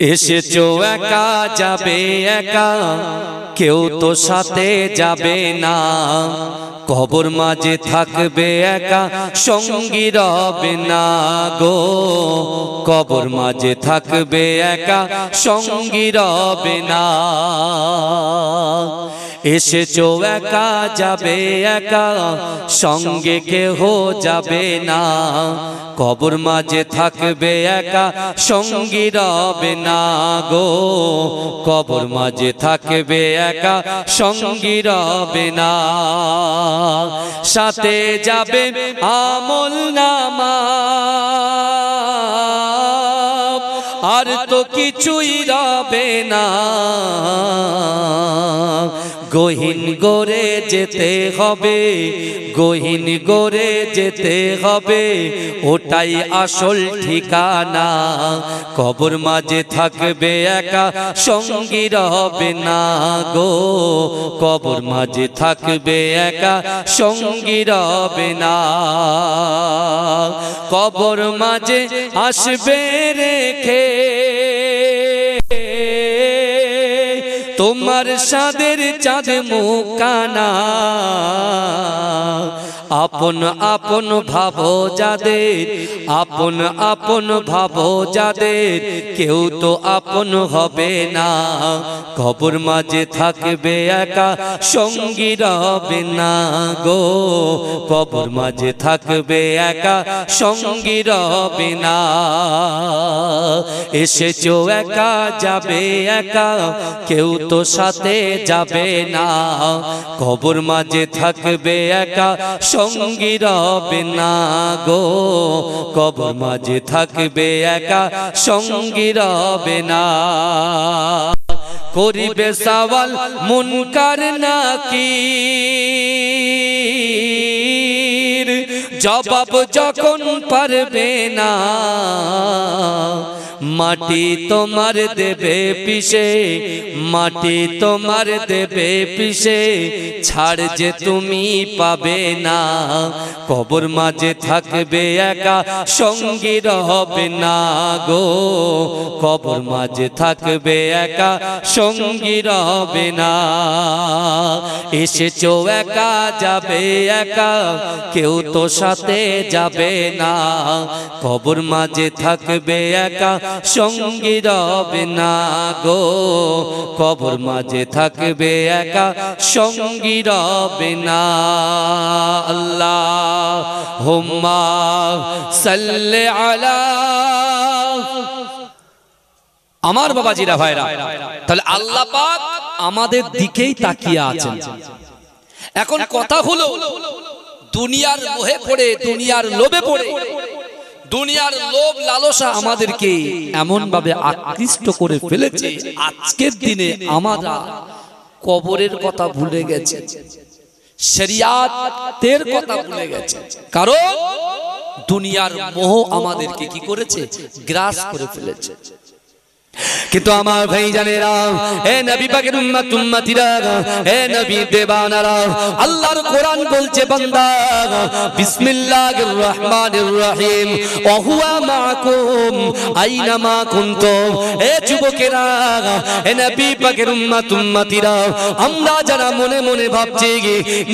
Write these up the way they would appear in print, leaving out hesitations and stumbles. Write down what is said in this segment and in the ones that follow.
এসেছো একা যাবে একা, কেউ তো সাথে যাবে না। কবর মাঝে থাকবে একা, সঙ্গী রবে না গো। কবর মাঝে থাকবে একা, সঙ্গী রবে না। এসেছো একা যাবে একা, সঙ্গে কেহ যাবে না। কবর মাঝে থাকবে একা, সঙ্গী রবে না গো। কবর মাঝে থাকবে একা, সঙ্গী রবে না। সাথে যাবে আমল নামা, আর তো কিছুই রবে না। গহীন গড়ে যেতে হবে, গহীন গড়ে যেতে হবে, ওটাই আসল ঠিকানা। কবর মাঝে থাকবে একা, সঙ্গী রবে না গো। কবর মাঝে থাকবে একা, সঙ্গী রবে না। কবর মাঝে আসবে রেখে তোমার সাদের চাঁদ মুখানা। আপন আপন ভাবো যাদের, আপন আপন ভাবো যাদের, কেউ তো আপন হবে না। কবর মাঝে থাকবে একা, সঙ্গী রবে না গো। কবর মাঝে থাকবে একা, সঙ্গী রবে না। এসেছো একা যাবে একা, কেউ তো সাথে যাবে না। কবর মাঝে থাকবে একা, সঙ্গী রবে না গো। কবর মাঝে থাকবে একা, সঙ্গী রবে না। করিবে সওয়াল মুনকার নাকির, জবাব যখন পারবে না। মাটি তোমার দেবে পিষে, মাটি তোমার দেবে পিষে, ছাড় যে তুমি পাবে না। কবর মাঝে থাকবে একা, সঙ্গী রবে না গো। কবর মাঝে থাকবে একা, সঙ্গী রবে না। এসেছো একা যাবে একা, কেউ তো সাথে যাবে না। কবর মাঝে থাকবে একা, সঙ্গী রবে না গো। কবর মাঝে থাকবে একা, সঙ্গী রবে না। আল্লাহুম্মা সাল্লি আলা। আমার বাবাজিরা ভাইরা, তাহলে আল্লাহ পাক আমাদের দিকেই তাকিয়ে আছেন। এখন কথা হলো, দুনিয়ার মোহে পড়ে, দুনিয়ার লোভে পড়ে, দুনিয়ার লোভ লালসা আমাদেরকে এমন ভাবে আকৃষ্ট করে ফেলেছে, আজকের দিনে আমরা কবরের কথা ভুলে গেছি, শরিয়াতের কথা ভুলে গেছি। কারণ দুনিয়ার মোহ আমাদেরকে কি করেছে? গ্রাস করে ফেলেছে। কিন্তু আমার ভাই জানেরা, হে নবী পাকের উম্মত উম্মতিরা, হে নবী দেবানারা, আল্লাহর কোরআন বলছে বান্দা বিসমিল্লাহির রহমানির রহিম, ওয়া হুয়া মাআকুম আইনামা কুনতুম। হে যুবকেরা, হে নবী পাকের উম্মত উম্মতিরা, আমরা যারা মনে মনে ভাবছি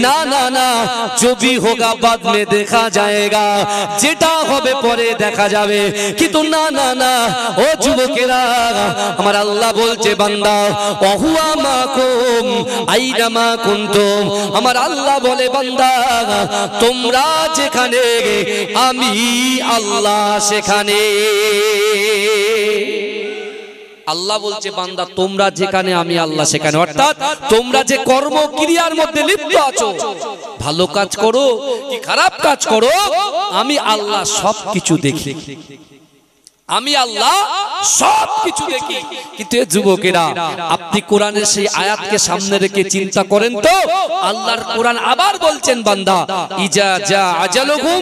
না না না जो भी होगा बाद में देखा जाएगा, যেটা হবে পরে দেখা যাবে, কিন্তু না না না ও যুবকেরা, আমার আল্লাহ বলছে বান্দা ওয়া হুয়া মাকুম আইনামা কুনতুম। আমার আল্লাহ বলে বান্দা তোমরা যেখানে আমি আল্লাহ সেখানে। আল্লাহ বলছে বান্দা তোমরা যেখানে আমি আল্লাহ সেখানে। অর্থাৎ তোমরা যে কর্ম ক্রিয়ার মধ্যে লিপ্ত আছো, ভালো কাজ করো কি খারাপ কাজ করো, আমি আল্লাহ সবকিছু দেখি, আমি আল্লাহ সবকিছু দেখি। কিন্তু যুবকেরা, আপনি কোরআনের সেই আয়াতকে সামনে রেখে চিন্তা করেন তো, আল্লাহর কোরআন আবার বলছেন বান্দা ইজা জা আজালুহুম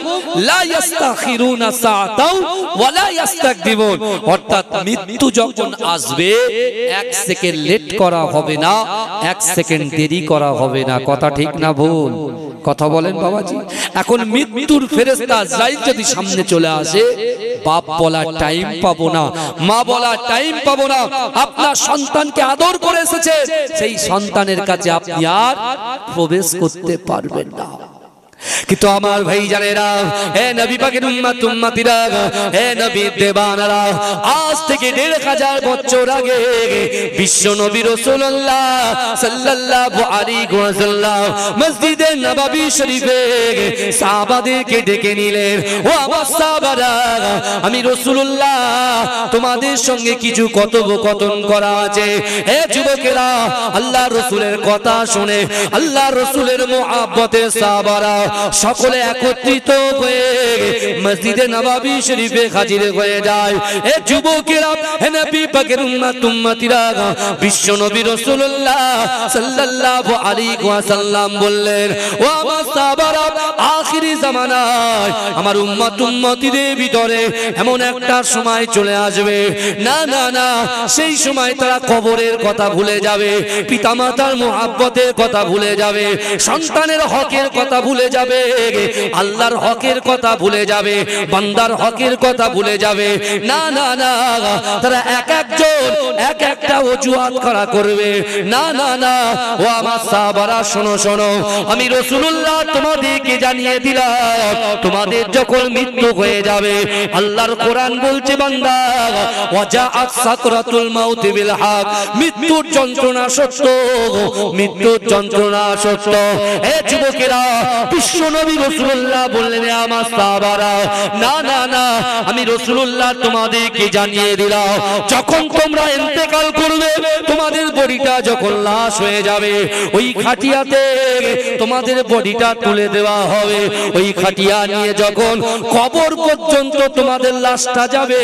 লা ইস্তাখিরুনা সাআতাও ওয়া লা ইস্তাকদিমুন। অর্থাৎ মৃত্যু যখন আসবে, এক সেকেন্ড লেট করা হবে না, এক সেকেন্ড দেরি করা হবে না। কথা ঠিক না ভুল? কথা বলেন বাবাজি। এখন মৃত্যুর ফেরেশতা আজরাইল যদি সামনে চলে আসে, বাপ বলার টাইম পাবো না, মা বলার টাইম পাবো না। আপনার সন্তানকে আদর করে এসেছে, সেই সন্তানের কাছে আপনি আর প্রবেশ করতে পারবেন না। কিন্তু আমার ভাই জানেরা, হে নবী পাকের উম্মত উম্মতিরা, হে নবী দেবানারা, আজ থেকে ১৫০০ বছর আগে বিশ্ব নবী রাসূলুল্লাহ সাল্লাল্লাহু আলাইহি ওয়াসাল্লাম মসজিদে নববী শরীফে সাহাবাদেরকে ডেকে নিলেন। ও আমার সাহাবারা, আমি রাসূলুল্লাহ তোমাদের সঙ্গে কিছু কথোপকথন করা আছে। হে যুবকেরা, আল্লাহ রাসূলের কথা শুনে আল্লাহ রাসূলের মুহাব্বতের সাহাবারা সকলে একত্রিত হয়ে মসজিদে নববী শরীফে হাজির হয়ে যায়। এ যুবকেরা, হে নবী পাকের উম্মত উম্মতিরা, বিশ্ব নবী রাসূলুল্লাহ সাল্লাল্লাহু আলাইহি ওয়াসাল্লাম বললেন, ও আমার সাহাবারা, আখিরি জামানায় আমার উম্মত উম্মতিদের ভিতরে এমন একটা সময় চলে আসবে, না না না, সেই সময় তারা কবরের কথা ভুলে যাবে, পিতামাতার মুহাব্বতের কথা ভুলে যাবে, সন্তানের হকের কথা ভুলে যাবে, আল্লাহর হকের কথা ভুলে যাবে, বান্দার হকের কথা ভুলে যাবে। না না না, তারা এক একজন এক একটা অজুহাত করা করবে। না না না, ও আমার সাহাবারা শোনো শোনো, আমি রাসূলুল্লাহ তোমাদেরকে জানিয়ে দিলাম, তোমাদের যখন মৃত্যু হয়ে যাবে, আল্লাহর কোরআন বলছে বান্দা, ওয়াজাআত সাকরাতুল মাউত বিল হক, মৃত্যুর যন্ত্রণা সত্য, মৃত্যুর যন্ত্রণা সত্য। হে যুবকেরা, বিশ্ব নবী রাসূলুল্লাহ বললেন, আমার সাহাবারা, না না না, আমি রাসূলুল্লাহ তোমাদেরকে জানিয়ে দিলাম, যখন তোমরা ইন্তেকাল করবে, তোমাদের বডিটা যখন লাশ হয়ে যাবে, ওই খাটিয়াতে তোমাদের বডিটা তুলে দেওয়া হবে। ওই খাটিয়া নিয়ে যখন কবর পর্যন্ত তোমাদের লাশটা যাবে,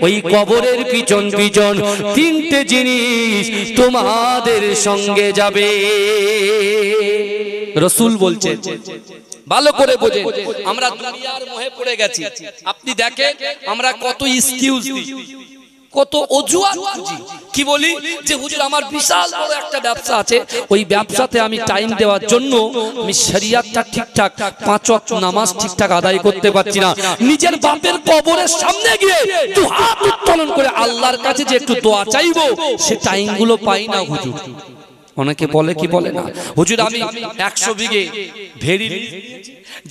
ওই কবরের পিছন পিছন 3টে জিনিস তোমাদের সঙ্গে যাবে। রাসূল বলছেন, ভালো করে বোঝেন, আমরা দুনিয়ার মোহে পড়ে গেছি। আপনি দেখেন আমরা কত এক্সকিউজ দিই, কত অজুহাত খুঁজি। কি বলি যে হুজুর আমার বিশাল বড় একটা ব্যবসা আছে, ওই ব্যবসাতে আমি টাইম দেওয়ার জন্য আমি শরিয়াতটা ঠিকঠাক 5 ওয়াক্ত নামাজ ঠিকঠাক আদায় করতে পারছি না। নিজের বাপের কবরের সামনে গিয়ে একটু হাত উত্তোলন করে আল্লাহর কাছে যে একটু দোয়া চাইবো, সে টাইমগুলো পাই না হুজুর। অনেকে বলে কি বলে না, হুজুর আমি 100 বিঘে ভেড়ি,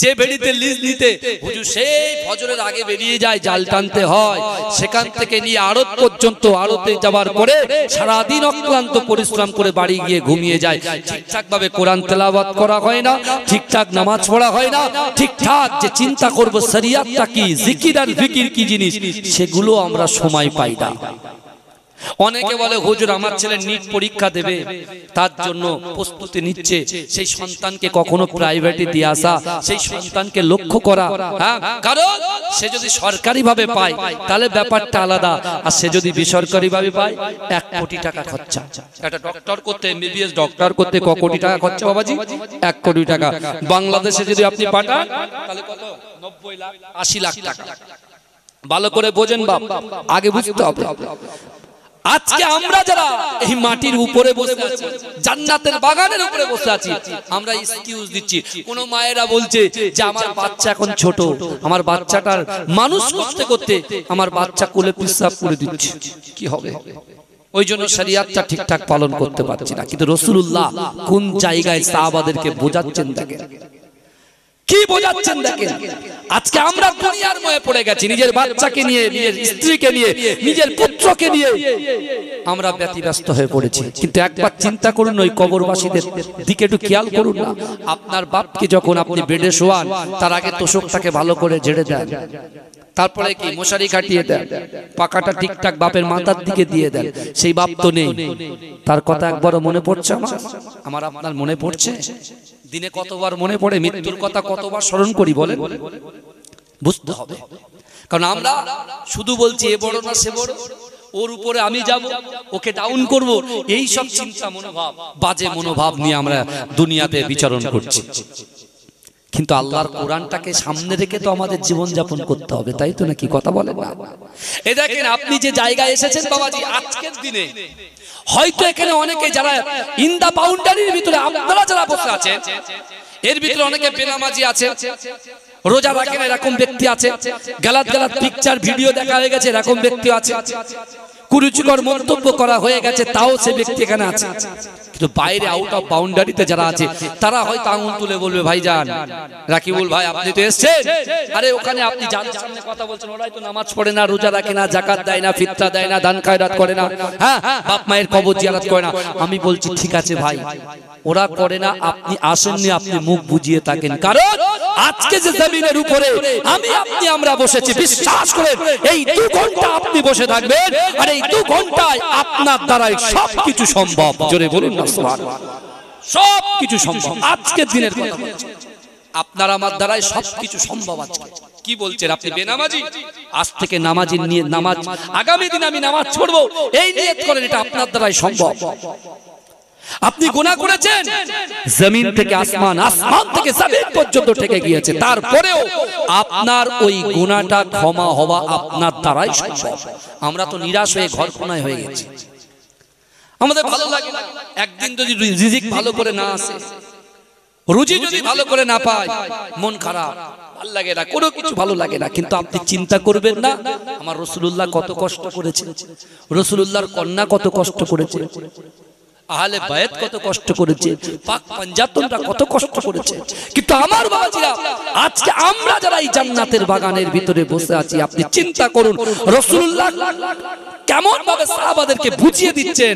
যে ভেড়িতে লিজ নিতে হুজুর সেই ফজরের আগে বেরিয়ে যায়, জাল টানতে হয়, সেখান থেকে নিয়ে আড়ত পর্যন্ত, আড়তে যাওয়ার পরে সারাদিন অক্লান্ত পরিশ্রম করে বাড়ি গিয়ে ঘুমিয়ে যায়। ঠিকঠাক ভাবে কোরআন তেলাওয়াত করা হয় না, ঠিকঠাক নামাজ পড়া হয় না, ঠিকঠাক যে চিন্তা করব শরিয়াতটা কি, জিকির আর ফিকির কি জিনিস, সেগুলো আমরা সময় পাই না। অনেকে বলে হুজুর আমার ছেলে নিট পরীক্ষা দেবে, তার জন্য প্রস্তুতি নিচ্ছে, সেই সন্তানকে কখনো প্রাইভেটে দিয়ে আসা, সেই সন্তানকে লক্ষ্য করা, হ্যাঁ, কারণ সে যদি সরকারি ভাবে পায় তাহলে ব্যাপারটা আলাদা, আর সে যদি বেসরকারি ভাবে পায় 1 কোটি টাকা খরচা। একটা ডক্টর করতে, এমবিবিএস ডক্টর করতে ক কোটি টাকা খরচা বাবাজি? 1 কোটি টাকা। বাংলাদেশে যদি আপনি পাঠান তাহলে কত? 90 লাখ 80 লাখ টাকা। ভালো করে বোঝেন বাপ, আগে বুঝতে হবে। আজকে আমরা যারা এই মাটির উপরে বসে আছি, জান্নাতের বাগানের উপরে বসে আছি, আমরা এক্সকিউজ দিচ্ছি। কোন মায়েরা বলছে যে আমার বাচ্চা এখন ছোট, আমার বাচ্চাটার মানুষ করতে করতে আমার বাচ্চা কোলে পেশাব করে দিচ্ছে, কি হবে? ওই জন্য শরিয়াতটা ঠিকঠাক পালন করতে পারছি না। কিন্তু রাসূলুল্লাহ কোন জায়গায় সাহাবাদেরকে বোঝাচ্ছেন দেখেন, কি বোঝাচ্ছেন দেখেন। আজকে আমরা দুনিয়ার মোহে পড়ে গেছি, নিজের বাচ্চাকে নিয়ে, নিজের স্ত্রীকে নিয়ে, নিজের পুত্রকে নিয়ে আমরা ব্যতিব্যস্ত হয়ে পড়েছি। কিন্তু একবার চিন্তা করুন, ওই কবরবাসীদের দিকে একটু খেয়াল করুন না। আপনার বাপকে যখন আপনি বেডে শোয়ান, তার আগে তোষকটাকে ভালো করে ঝেড়ে দেন, তারপরে কি মশারি কাটিয়ে দেন, পাকাটা ঠিকঠাক বাপের মাথার দিকে দিয়ে দেন। সেই বাপ তো নেই, তার কথা একবারও মনে পড়ছে? আমার আপনার মনে পড়ছে? দিনে কতবার মনে পড়ে? মৃত্যুর কথা কতবার স্মরণ করি বলেন? বুঝতে হবে, কারণ আমরা শুধু বলছি এ বড় না সে বড়, ওর উপরে আমি যাব, ওকে ডাউন করব, এই সব চিন্তা মনোভাব, বাজে মনোভাব নিয়ে আমরা দুনিয়াতে বিচরণ করছি। কিন্তু আল্লাহর কোরআনটাকে সামনে রেখে তো আমাদের জীবন যাপন করতে হবে, তাই তো নাকি? কথা বলেন না? এই দেখেন আপনি যে জায়গায় এসেছেন বাবাজি, আজকের দিনে হয়তো এখানে অনেকে যারা ইন দা বাউন্ডারির ভিতরে, আপনারা যারা বসে আছেন, এর ভিতরে অনেকে বেনামাজি আছে, রোজা রাখে না এরকম ব্যক্তি আছে, গালাত গালাত পিকচার ভিডিও দেখা হয়ে গেছে এরকম ব্যক্তি আছে, কুরুচিকর মন্তব্য করা হয়ে গেছে তাও সে ব্যক্তি এখানে আছে। কিন্তু বাইরে আউট অফ বাউন্ডারিতে যারা আছে তারা হয়তো আঙুল তুলে বলবে ভাইজান রাকিবুল ভাই আপনি তো এসেছেন, আরে ওখানে আপনি যাদের সামনে কথা বলছেন ওরাই তো নামাজ পড়ে না, রোজা রাখে না, যাকাত দেয় না, ফিতরা দেয় না, দান খায়রাত করে না, হ্যাঁ বাপ মায়ের কবর জিয়ারত করে না। আমি বলছি ঠিক আছে ভাই, ওরা করে না, আপনি আসেননি, আপনি মুখ বুজিয়ে থাকেন, কারণ আজকে যে জমিনের উপরে আমি আপনি আমরা বসেছি, বিশ্বাস করেন এই 2 ঘন্টা আপনি বসে থাকবেন আর এই 2 ঘন্টায় আপনার দ্বারাই সবকিছু সম্ভব। জোরে বলুন না সুবহানাল্লাহ। সবকিছু সম্ভব আজকের দিনের কথা বলছি, আপনার আমার দ্বারাই সবকিছু সম্ভব। আজকে কি বলছেন আপনি বেনামাজি, আজ থেকে নামাজি নিয়ে নামাজ, আগামী দিন আমি নামাজ পড়বো এই নিয়ত করেন, এটা আপনার দ্বারাই সম্ভব। আপনি গুনাহ করেছেন, জমিন থেকে আসমান, আসমান থেকে জমিন পর্যন্ত ঠেকে গিয়েছে, তারপরেও আপনার ওই গুনাহটা ক্ষমা হওয়া আপনার দ্বারাই সম্ভব। আমরা তো নিরাশ হয়ে ঘর কোনায় হয়ে গেছি, আমাদের ভালো লাগে না, একদিন যদি রিজিক ভালো করে না আসে, রুজি যদি ভালো করে না পায়, মন খারাপ, ভালো লাগে না, কোনো কিছু ভালো লাগে না। কিন্তু আপনি চিন্তা করবেন না আমার রাসূলুল্লাহ কত কষ্ট করেছে, রাসূলুল্লাহর কন্যা কত কষ্ট করেছে, আহলে বায়াত কত কষ্ট করেছে, পাক পাঞ্জাতনরা কত কষ্ট করেছে। কিন্তু আমার বাবাজিরা আজকে আমরা যারা এই জান্নাতের বাগানের ভিতরে বসে আছি, আপনি চিন্তা করুন রাসূলুল্লাহ কেমন ভাবে সাহাবাদেরকে বুঝিয়ে দিচ্ছেন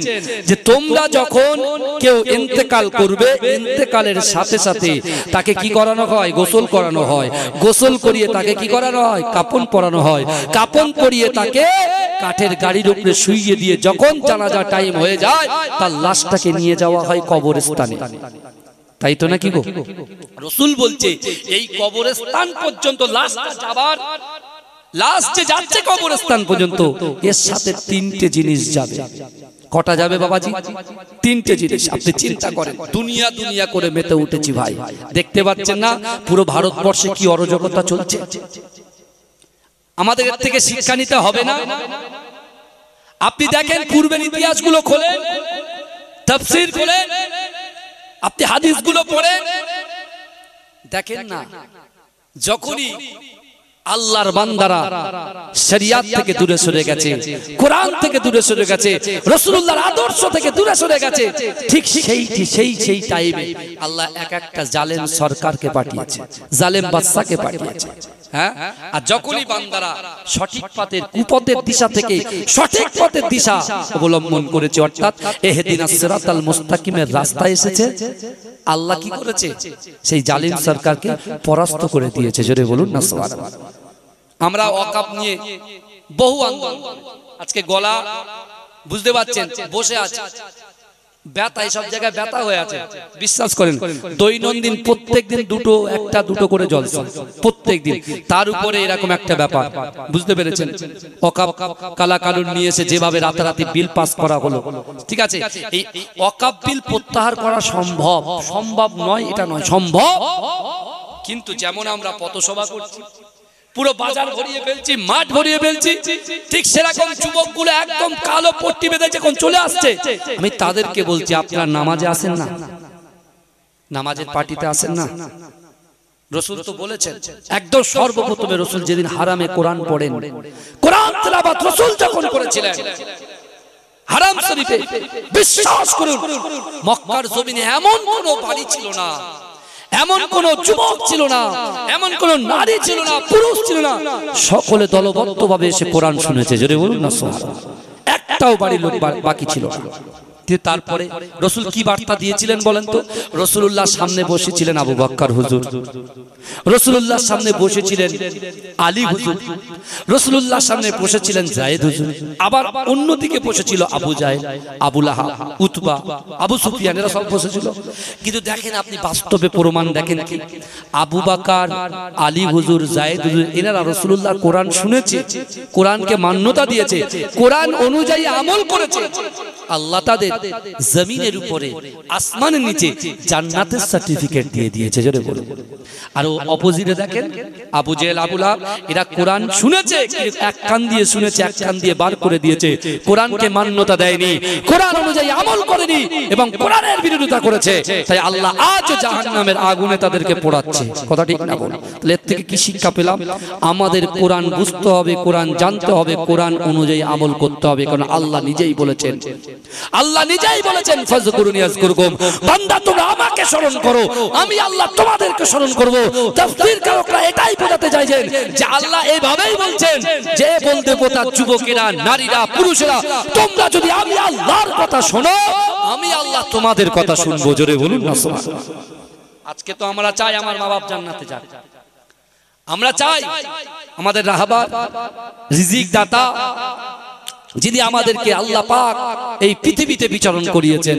যে তোমরা যখন কেউ ইন্তেকাল করবে, ইন্তেকালের সাথে সাথে তাকে কি করানো হয়, গোসল করানো হয়, গোসল করিয়ে তাকে কি করানো হয়, কাফন পরানো হয়, কাফন পরিয়ে তাকে কাঠের গাড়ির উপরে শুইয়ে দিয়ে যখন জানাজা টাইম হয়ে যায় তার লাশটাকে নিয়ে যাওয়া হয় কবরস্থানে। তাই তো নাকি গো? রাসূল বলছে এই কবরস্থান পর্যন্ত লাশটা যাবার, লাশ যে যাচ্ছে কবরস্থান পর্যন্ত, এর সাথে 3টে জিনিস যাবে। কটা যাবে বাবাজি? 3টে জিনিস। আপনি চিন্তা করেন, দুনিয়া দুনিয়া করে মেতে উঠেছি ভাই, দেখতে পাচ্ছেন না পুরো ভারতবর্ষে কি অরাজকতা চলছে? আমাদের এর থেকে শিক্ষা নিতে হবে না? আপনি দেখেন পূর্বের ইতিহাসগুলো খোলেন, তাফসীর খোলেন, আপনি হাদিসগুলো পড়েন, দেখেন না যখনই আল্লাহর বান্দারা শরিয়াত থেকে দূরে সরে গেছে, কোরআন থেকে দূরে সরে গেছে, রাসূলুল্লাহর আদর্শ থেকে দূরে সরে গেছে, ঠিক সেই টাইমে আল্লাহ একটা জালেম সরকারকে পাঠিয়েছে, জালেম বাদশাকে পাঠিয়েছে। হ্যাঁ, আর যখনই বান্দারা সঠিক পথের কুপথের দিশা থেকে সঠিক পথের দিশা অবলম্বন করেছে, অর্থাৎ ইহদিনাস সিরাতাল মুস্তাকিমের রাস্তায় এসেছে, আল্লাহ কি করেছে? সেই জালিম সরকারকে পরাস্ত করে দিয়েছে। জোরে বলুন না সুবহানাল্লাহ। আমরা ওয়াকফ নিয়ে বহু আন্দোলন, আজকে গলা বুঝতে পারছেন বসে আছে, ব্যথা, এই সব জায়গায় ব্যথা হয়ে আছে। বিশ্বাস করেন দৈনন্দিন প্রত্যেকদিন একটা দুটো করে জলসা প্রত্যেকদিন, তার উপরে এরকম একটা ব্যাপার, বুঝতে পেরেছেন? ওয়াকফ কালা কানুন নিয়ে এসে যেভাবে রাতারাতি বিল পাস করা হলো, ঠিক আছে, এই ওয়াকফ বিল প্রত্যাহার করা সম্ভব? সম্ভব নয় এটা নয়, সম্ভব। কিন্তু যেমন আমরা পথসভা করছি, পুরো বাজার ভরিয়ে ফেলছি, মাঠ ভরিয়ে ফেলছি, ঠিক সেরকম যুবকগুলো একদম কালো পট্টি বেঁধে যখন চলে আসছে, আমি তাদেরকে বলছি আপনারা নামাজে আসেন না, নামাজের পার্টিতে আসেন না। রাসূল তো বলেছেন একদম সর্বপ্রথমে রাসূল যেদিন হারামে কোরআন পড়েন, কোরআন তেলাওয়াত রাসূল যখন করেছিলেন হারাম শরীফে, বিশ্বাস করুন মক্কার জমিনে এমন কোনো বাড়ি ছিল না, এমন কোন যুবক ছিল না, এমন কোন নারী ছিল না, পুরুষ ছিল না, সকলে দলবদ্ধভাবে এসে কোরআন শুনেছে। জোরে বলুন না সুবহানাল্লাহ। একটাও বাড়ির লোক বাকি ছিল না। তারপরে রাসূল কি বার্তা দিয়েছিলেন বলেন তো? রাসূলুল্লাহর সামনে বসেছিলেন আবু বকর হুজুর, রাসূলুল্লাহর সামনে বসেছিলেন আলী হুজুর, রাসূলুল্লাহর সামনে বসেছিলেন যায়েদ হুজুর, আবার অন্যদিকে বসেছিল আবু জাহেল, আবু লাহাব, উতবা, আবু সুফিয়ান, এরা সব বসেছিল। কিন্তু দেখেন আপনি বাস্তবে প্রমাণ দেখেন কি, আবু বকর, আলী হুজুর, যায়েদ হুজুর, এনারা রাসূলুল্লাহর কোরআন শুনেছে, কোরআনকে মান্যতা দিয়েছে, কোরআন অনুযায়ী আমল করেছে, আল্লাহ তাদের জমিনের উপরে আসমানের নিচে জান্নাতের সার্টিফিকেট দিয়ে দিয়েছে। জোরে বলুন। আর অপোজিটে দেখেন আবু জেহেল আবু লাহাব, এরা কোরআন শুনেছে, এক কান দিয়ে শুনেছে, এক কান দিয়ে বার করে দিয়েছে, কোরআনকে মান্যতা দেয়নি, কোরআন অনুযায়ী আমল করেনি এবং কোরআনের বিরোধিতা করেছে। তাই আল্লাহ আজ জাহান্নামের আগুনে তাদেরকে পোড়াচ্ছে। কথা ঠিক না বলুন? তাহলে এর থেকে কি শিক্ষা পেলাম? আমাদের কোরআন বুঝতে হবে, কোরআন জানতে হবে, কোরআন অনুযায়ী আমল করতে হবে। কারণ আল্লাহ নিজেই বলেছেন, আল্লাহ নিজেই বলেছেন ফাযকুরুনি আযকুরকুম, বান্দা তোমরা আমাকে স্মরণ করো, আমি আল্লাহ তোমাদেরকে স্মরণ করব। তাফসীরকারকরা এটাই বোঝাতে চাইছেন যে আল্লাহ এইভাবেই বলছেন যে বলতে পোতা যুবকেরা, নারীরা, পুরুষেরা, তোমরা যদি আমি আল্লাহর কথা শোনো, আমি আল্লাহ তোমাদের কথা শুনবো। জোরে বলুন না সুবহানাল্লাহ। আজকে তো আমরা চাই আমার মা বাপ জান্নাতে যাক, আমরা চাই আমাদের রাহবার রিজিক দাতা যিনি আমাদেরকে আল্লাহ পাক এই পৃথিবীতে বিচরণ করিয়েছেন,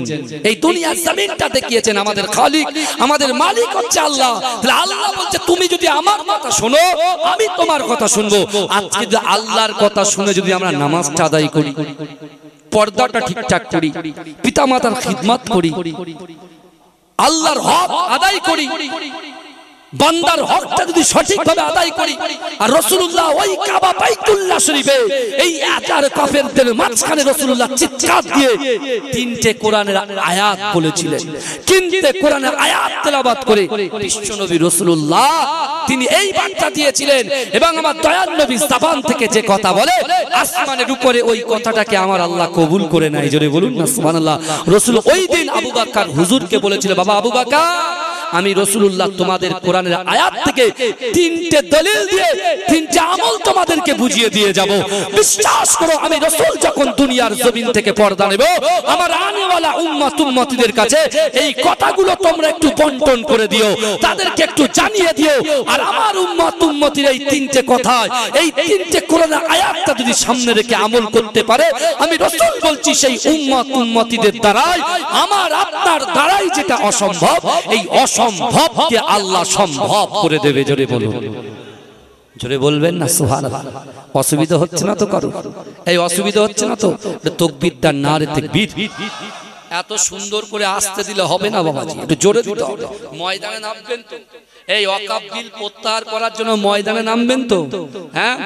এই দুনিয়ার জমিনটা দেখিয়েছেন, আমাদের খালিক, আমাদের মালিক হচ্ছে আল্লাহ। তাহলে আল্লাহ বলছে তুমি যদি আমার কথা শোনো, আমি তোমার কথা শুনবো। আজকে যদি আল্লাহর কথা শুনে যদি আমরা নামাজটা আদায় করি, পর্দাটা ঠিকঠাক করি, পিতামাতার খিদমত করি, আল্লাহর হক আদায় করি, বান্দার হকটা যদি সঠিকভাবে আদায় করি, আর রাসূলুল্লাহ ওই কাবা বাইতুল্লাহ শরীফে এই আজার কাফেরদের মাঝখানে রাসূলুল্লাহ চিৎকার দিয়ে তিনটে কোরআনের আয়াত বলেছিলেন, তিনটে কোরআনের আয়াত তেলাওয়াত করে বিশ্বনবী রাসূলুল্লাহ তিনি এই বার্তা দিয়েছিলেন। এবং আমার দয়ার নবী জবান থেকে যে কথা বলে, আসমানের উপরে ওই কথাটাকে আমার আল্লাহ কবুল করে নেয়। জোরে বলুন না সুবহানাল্লাহ। রাসূল ওই দিন আবু বকর হুজুরকে বলেছিল, বাবা আবু বকর, আমি রাসূলুল্লাহ তোমাদের কোরআনের আয়াত থেকে তিনটে দলিল দিয়ে তিনটে আমল তোমাদেরকে বুঝিয়ে দিয়ে যাব। বিশ্বাস করো, আমি রাসূল যখন দুনিয়ার জমিন থেকে পর্দা নেব, আমার আনেওয়ালা উম্মত উম্মতীদের কাছে এই কথাগুলো তোমরা একটু বন্টন করে দিও, তাদেরকে একটু জানিয়ে দিও। আর আমার উম্মত উম্মতীর এই তিনটে কথা, এই তিনটে কোরআনের আয়াতটা যদি সামনে রেখে আমল করতে পারে, আমি রাসূল বলছি সেই উম্মত উম্মতীদের দ্বারাই, আমার আপনার দ্বারাই যেটা অসম্ভব, এই অসম্ভবকে আল্লাহ সম্ভব করে দেবে। জোরে বলুন, জোরে বলবেন না সুবহানাল্লাহ। অসুবিধা হচ্ছে না তো কারো? এই অসুবিধা হচ্ছে না তো? তাকবীর দান, নারে তাকবীর। এত সুন্দর করে আসতে দিলে হবে না বাবাজি, একটু জোরে দিতে হবে। ময়দানে নামবেন তো, এই ওয়াকফ বিল প্রত্যাহার করার জন্য ময়দানে নামবেন তো? হ্যাঁ,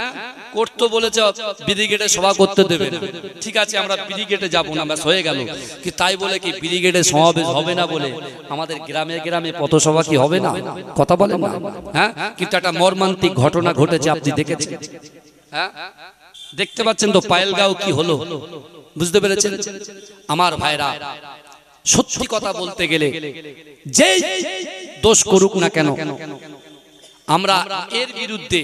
করতে বলেছে ব্রিগেডে সভা করতে দেবে না, ঠিক আছে আমরা ব্রিগেডে যাব না, ব্যাস হয়ে গেল। কি তাই বলে কি ব্রিগেডে সমাবেশ হবে না বলে আমাদের গ্রামে গ্রামে পথসভা কি হবে না? কথা বলেন না? হ্যাঁ, কিন্তু একটা মর্মান্তিক ঘটনা ঘটেছে, আপনি দেখেছেন? হ্যাঁ, দেখতে পাচ্ছেন তো পায়েলগাঁও কি হলো, বুঝতে পেরেছেন? আমার ভাইরা, সত্যি কথা বলতে গেলে যে দোষ করুক না কেন, আমরা এর বিরুদ্ধে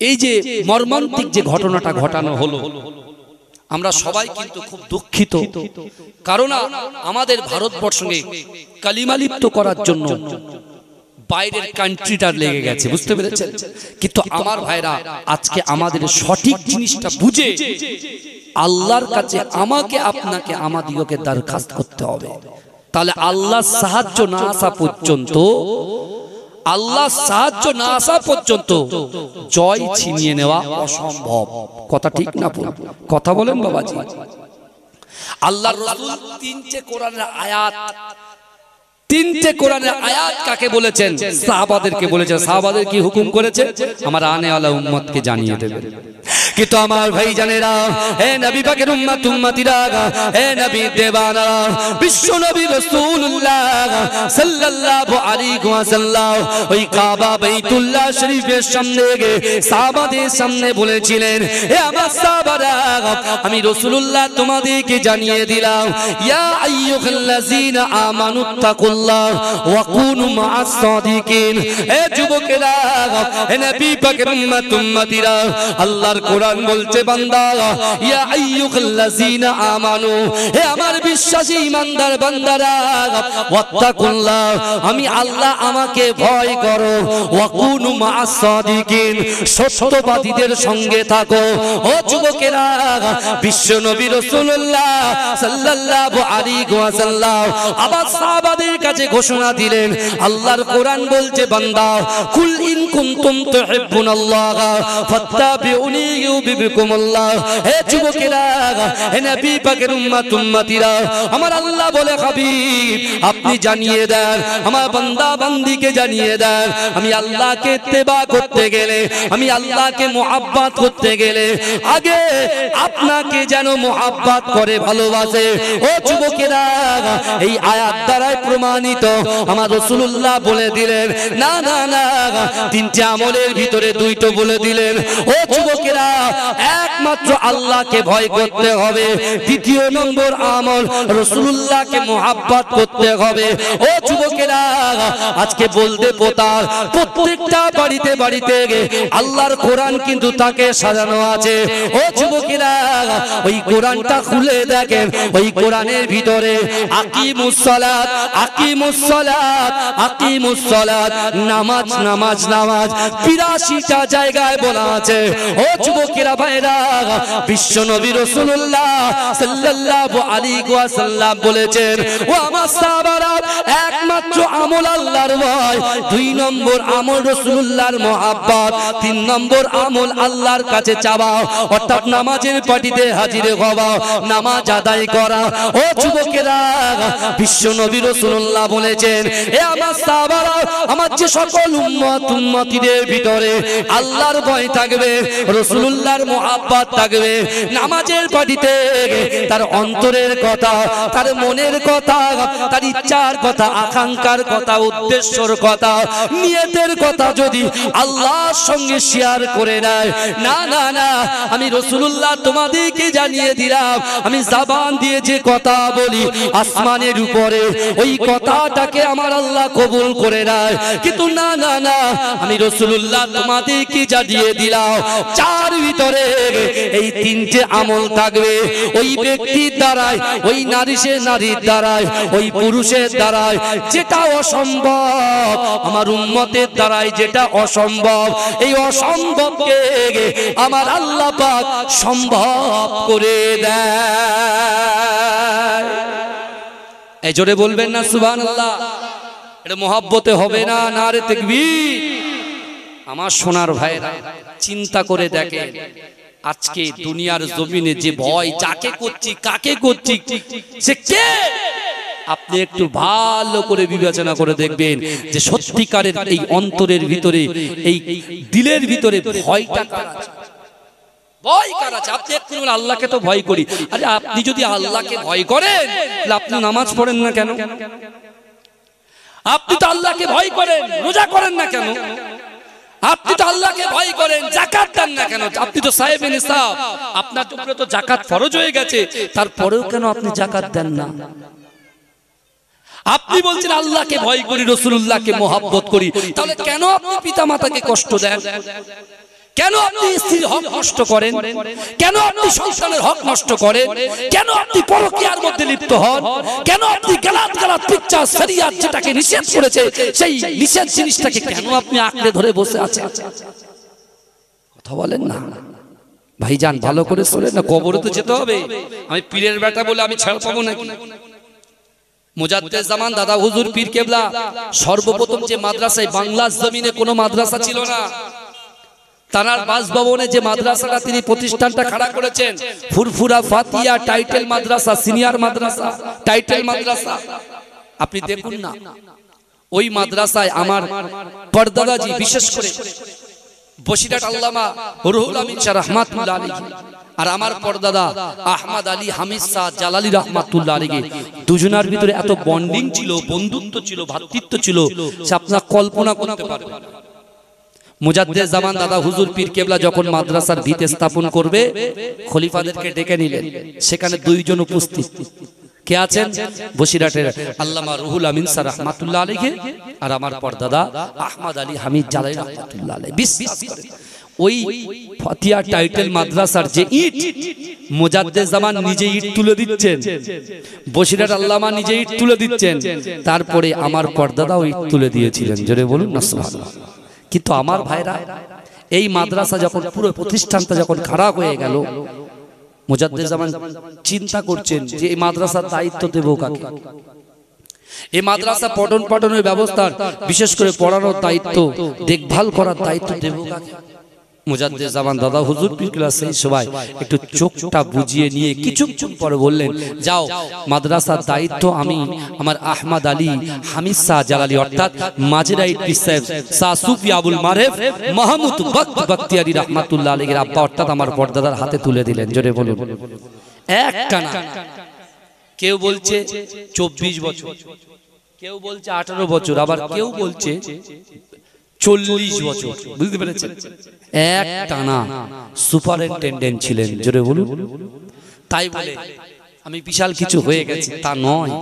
এই যে মর্মান্তিক যে ঘটনাটা ঘটানো হলো, আমরা সবাই কিন্তু খুব দুঃখিত। কারণ আমাদের ভারতবর্ষকে কালিমা লিপ্ত করার জন্য বাইরের কান্ট্রিটার লেগে গেছে, বুঝতে পেরেছেন? কিন্তু আমার ভাইরা, আজকে আমাদের সঠিক জিনিসটা বুঝে আল্লাহর কাছে আমাকে আপনাকে আমাদিগকে দরখাস্ত করতে হবে। তাহলে আল্লাহ সাহায্য না আসা পর্যন্ত, আল্লাহ সাহায্য না আসা পর্যন্ত জয় ছিনিয়ে নেওয়া অসম্ভব। কথা ঠিক না? কথা বলেন বাবাজি। আল্লাহর রাসূল তিনটে কোরআনের আয়াত, তিনটে কোরআনের আয়াত কাকে বলেছেন? সাহাবাদেরকে বলেছেন। সাহাবাদের কি হুকুম করেছে? আমার আনেওয়ালা উম্মতকে জানিয়ে দেবেন। কিন্তু আমার ভাই জানেরা, হে নবী পাকের উম্মত উম্মতিরা, হে নবী দেবানা, বিশ্ব নবী রাসূলুল্লাহ সাল্লাল্লাহু আলাইহি ওয়াসাল্লাম ওই কাবা বাইতুল্লাহ শরীফের সামনে গিয়ে সাহাবাদের সামনে বলেছিলেন, হে আমার সাহাবারা, আমি রাসূলুল্লাহ তোমাদেরকে জানিয়ে দিলাম, ইয়া আইয়ুহাল্লাযীনা আমানুত্তাকুল্লাহ ওয়া কুনু মা'আস সাদিকিন। হে যুবকেরা, হে নবী পাকের উম্মত উম্মতিরা, আল্লাহর কোরআন বলছে, বান্দা, ইয়া আইয়ুহাল্লাযীনা আমানু, হে আমার বিশ্বাসী ইমানদার বান্দারা, ওয়াত্তাকুল্লাহ, আমি আল্লাহ আমাকে ভয় করো, ওয়া কুনু মা'আস সাদিকিন, সত্যবাদীদের সঙ্গে থাকো। ও যুবকেরা, বিশ্ব নবী রাসূলুল্লাহ সাল্লাল্লাহু আলাইহি ওয়াসাল্লাম আবার সাহাবাদের কাছে ঘোষণা দিলেন, আল্লাহর কোরআন বলছে, বান্দা, কুল ইন কুনতুম তুহিব্বুনাল্লাহ ফাত্তাবিউনি বিকুমুল্লাহ। হে যুবকেরা, হে নবী পাকের উম্মত উম্মতিরা, আমার আল্লাহ বলে হাবিব আপনি জানিয়ে দেন, আমার বান্দা বান্দিকে জানিয়ে দেন, আমি আল্লাহকে ইত্তেবা করতে গেলে, আমি আল্লাহকে মুহাব্বত করতে গেলে আগে আপনাকে যেন মুহাব্বত করে ভালোবাসে। ও যুবকেরা, এই আয়াত দ্বারাই প্রমাণিত। আমার রাসূলুল্লাহ বলে দিলেন না না না, তিনটি আমলের ভিতরে দুইটো বলে দিলেন। ও যুবকেরা, একমাত্র আল্লাহকে ভয় করতে হবে। দ্বিতীয় নম্বর আমল রাসূলুল্লাহকে মুহাব্বত করতে হবে। ও যুবকেরা, আজকে বলতে পোতার প্রত্যেকটা বাড়িতে বাড়িতে আল্লাহর কোরআন কিন্তু তাকে সাজানো আছে। ও যুবকেরা, ওই কোরআনটা খুলে দেখেন, ওই কোরআনের ভিতরে আকিমুস সালাত, আকিমুস সালাত, আকিমুস সালাত, নামাজ নামাজ নামাজ ৮২টা জায়গায় বলা আছে। ও যুবকেরা ভাইরা, বিশ্ব নবী রাসূলুল্লাহ সাল্লাল্লাহু আলাইহি ওয়াসাল্লাম বলেছেন, ও আমার সাহাবারা, একমাত্র আমল আল্লাহর ভয়, দুই নম্বর আমল রাসূলুল্লাহর মুহাব্বত, তিন নম্বর আমল আল্লাহর কাছে চাওয়া, অর্থাৎ নামাজের পাটিতে হাজির হওয়া, নামাজ আদায় করা। ও যুবকেরা, বিশ্ব নবী রাসূলুল্লাহ বলেছেন, এ আমার সাহাবারা, আমার যে সকল উম্মত উম্মতিদের ভিতরে আল্লাহর ভয় থাকবে, রাসূলুল্লাহর মুহাব্বত থাকবে, নামাজের পাটিতে তার অন্তরের কথা, তার মনের কথা, তার ইচ্ছার কথা, আকাঙ্ক্ষার কথা, উদ্দেশ্যর কথা, নিয়তের কথা যদি আল্লাহর সঙ্গে শেয়ার করে নেয়, না না না, আমি রাসূলুল্লাহ তোমাদেরকে জানিয়ে দিলাম, আমি জবান দিয়ে যে কথা বলি আসমানের উপরে ওই কথাটাকে আমার আল্লাহ কবুল করে নেয়। কিন্তু না না না, আমি রাসূলুল্লাহ তোমাদেরকে জানিয়ে দিলাম, চার ভিতরে এই তিনটে আমল থাকবে। ওই ব্যক্তির দ্বারাই, ওই নারীর দ্বারাই, ওই পুরুষের দ্বারাই যেটা অসম্ভব, আমার উম্মতের দ্বারাই যেটা অসম্ভব, এই অসম্ভবকে আমার আল্লাহ পাক সম্ভব করে দেয়। এই জোরে বলবেন না সুবহানাল্লাহ? এটা মুহাব্বতে হবে না? নারে তাকবীর। আমার সোনার ভাইরা, চিন্তা করে দেখেন, আজকে দুনিয়ার জমিনে যে ভয় যাকে করছি, কাকে করছি, সে কে? আপনি একটু ভালো করে বিবেচনা করে দেখবেন যে সত্যিকারের এই অন্তরের ভিতরে, এই দিলের ভিতরে ভয়টা কার আছে? ভয় কার আছে? আপনি একটু আল্লাহকে তো ভয় করি। আরে আপনি যদি আল্লাহকে ভয় করেন, তাহলে আপনি নামাজ পড়েন না কেন? আপনি তো আল্লাহকে ভয় করেন, রোজা করেন না কেন? আপনি তো আল্লাহকে ভয় করেন, যাকাত দেন না কেন? আপনি তো সাহেবে নিসাব, আপনার উপরে তো যাকাত ফরজ হয়ে গেছে, তারপরেও কেন আপনি যাকাত দেন না? আপনি বলছেন আল্লাহকে ভয় করি, রাসূলুল্লাহকে মুহাব্বত করি, তাহলে কেন আপনি পিতামাতাকে কষ্ট দেন? কেন আপনি স্ত্রীর হক নষ্ট করেন? কেন আপনি সন্তানের হক নষ্ট করেন? কেন আপনি পরকীয়ার মধ্যে লিপ্ত হন? কেন আপনি গালাত গালাত পিকচার শরিয়াত যেটাকে নিষেধ করেছে, সেই নিষেধ জিনিসটাকে কেন আপনি আঁকড়ে ধরে বসে আছেন? কথা বলেন না ভাইজান, ভালো করে শুনেন না, কবরে তো যেতে হবে। আমি পীরের বেটা বলে আমি ছাড় পাবো নাকি? মুজাদ্দেদ জামান দাদা হুজুর পীর কেবলা সর্বপ্রথম যে মাদ্রাসায়, বাংলার জমিনে কোনো মাদ্রাসা ছিল না, তানার বাসভবনে যে মাদ্রাসাটা তিনি প্রতিষ্ঠানটা খাড়া করেছেন, ফুরফুরা ফাতিয়া টাইটেল মাদ্রাসা, সিনিয়র মাদ্রাসা, টাইটেল মাদ্রাসা, আপনি দেখুন না, ওই মাদ্রাসায় আমার পরদাদাজি, বিশেষ করে বসিরহাট আল্লামা রুহুল আমিন শাহ রাহমাতুল্লাহ আলাইহি, আর আমার পরদাদা আহমদ আলী হামিদ শাহ জালালি রাহমাতুল্লাহ আলাইহি, দুজনের ভিতরে এত বন্ডিং ছিল, বন্ধুত্ব ছিল, ভ্রাতৃত্ব ছিল, সে আপনারা কল্পনা করতে পারবেন না। মুজাদ্দেদ জামান দাদা হুজুর পীর কেবলা যখন মাদ্রাসার ভিত স্থাপন করবে, খলিফাদেরকে ডেকে নিলেন, সেখানে দুইজন উপস্থিত। কে আছেন? বসিরহাটের আল্লামা রুহুল আমিন শাহ রাহমাতুল্লাহ আলাইহি আর আমার পরদাদা আহমদ আলী হামিদ জালালি রাহমাতুল্লাহ আলাইহি। বিশ্বাস করেন, ওই ফাতিয়া টাইটেল মাদ্রাসার যে ইট, মুজাদ্দেদ জামান নিজে ইট তুলে দিচ্ছেন, বসিরহাট আল্লামা নিজে ইট তুলে দিচ্ছেন, তারপরে আমার পরদাদাও ইট তুলে দিয়েছিলেন। জোরে বলুন না সুবহানাল্লাহ। কিন্তু আমার ভাইরা, এই মাদ্রাসা যখন পুরো প্রতিষ্ঠানটা যখন খারাপ হয়ে গেল, মুজাদ্দেদ জামান চিন্তা করছেন যে এই মাদ্রাসার দায়িত্ব দেব কাকে? এই মাদ্রাসা পঠন পাঠনের ব্যবস্থার, বিশেষ করে পড়ানোর দায়িত্ব, দেখভাল করার দায়িত্ব দেব কাকে? মুজাদ্দিদ জামান দাদা হুজুর পীর ক্লাসে সবাই একটু চোখটা বুঝিয়ে নিয়ে কিছুক্ষণ পরে বললেন, যাও মাদ্রাসার দায়িত্ব আমি আমার আহমদ আলী হামিদ শাহ জালালি অর্থাৎ মাজরাইট পীর সাহেব শাহ সুফি আবুল মারেফ মাহমুদ বক্ত বখতিয়ারি রাহমাতুল্লাহ আলাইহির আব্বা অর্থাৎ আমার পর্দাদার হাতে তুলে দিলেন। জোরে বলুন। একটা না, কেউ বলছে 24 বছর, কেউ বলছে 18 বছর, আবার কেউ বলছে 40 বছর। বুঝতে পেরেছেন? এক টানা সুপারিনটেনডেন্ট ছিলেন। জোরে বলুন। তাই বলে আমি বিশাল কিছু হয়ে গেছি তা নয়,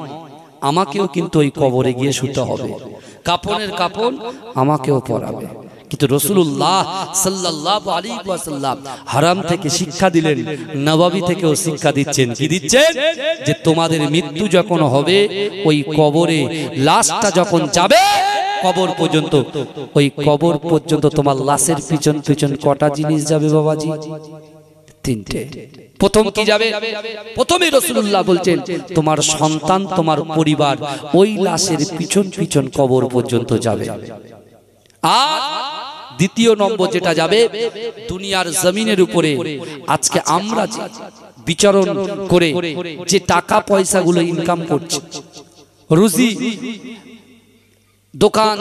আমাকেও কিন্তু ওই কবরে গিয়ে শুতে হবে, কাফনের কাফন আমাকেও পরাবে। কিন্তু রাসূলুল্লাহ সাল্লাল্লাহু আলাইহি ওয়াসাল্লাম হারাম থেকে শিক্ষা দিলেন, নববী থেকেও শিক্ষা দিচ্ছেন। কি দিচ্ছেন? যে তোমাদের মৃত্যু যখন হবে ওই কবরে লাশটা যখন যাবে কবর পর্যন্ত, ওই কবর পর্যন্ত তোমার লাশের পিছন পিছন কটা জিনিস যাবে বাবাজি? 3টে। প্রথম কি যাবে? প্রথমে রাসূলুল্লাহ বলছেন তোমার সন্তান, তোমার পরিবার ওই লাশের পিছন পিছন কবর পর্যন্ত যাবে। আর দ্বিতীয় নম্বর যেটা যাবে, দুনিয়ার জমিনের উপরে আজকে আমরা বিচরণ করে যে টাকা পয়সাগুলো ইনকাম করছি, রুজি দোকান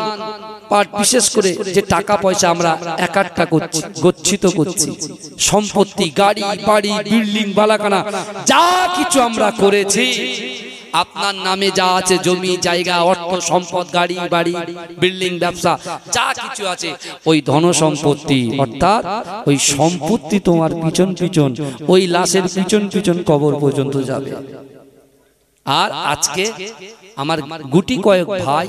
পাট, বিশেষ করে যে টাকা পয়সা আমরা একাট্টা করছি, গচ্ছিত করছি, সম্পত্তি, গাড়ি বাড়ি, বিল্ডিং বালাখানা যা কিছু আমরা করেছি, আপনার নামে যা আছে জমি জায়গা অর্থ সম্পদ গাড়ি বাড়ি বিল্ডিং ব্যবসা যা কিছু আছে, ওই ধন সম্পত্তি অর্থাৎ ওই সম্পত্তি তোমার পিছন পিছন ওই লাশের পিছন পিছন কবর পর্যন্ত যাবে। আর আজকে আমার গুটি কয়েক ভাই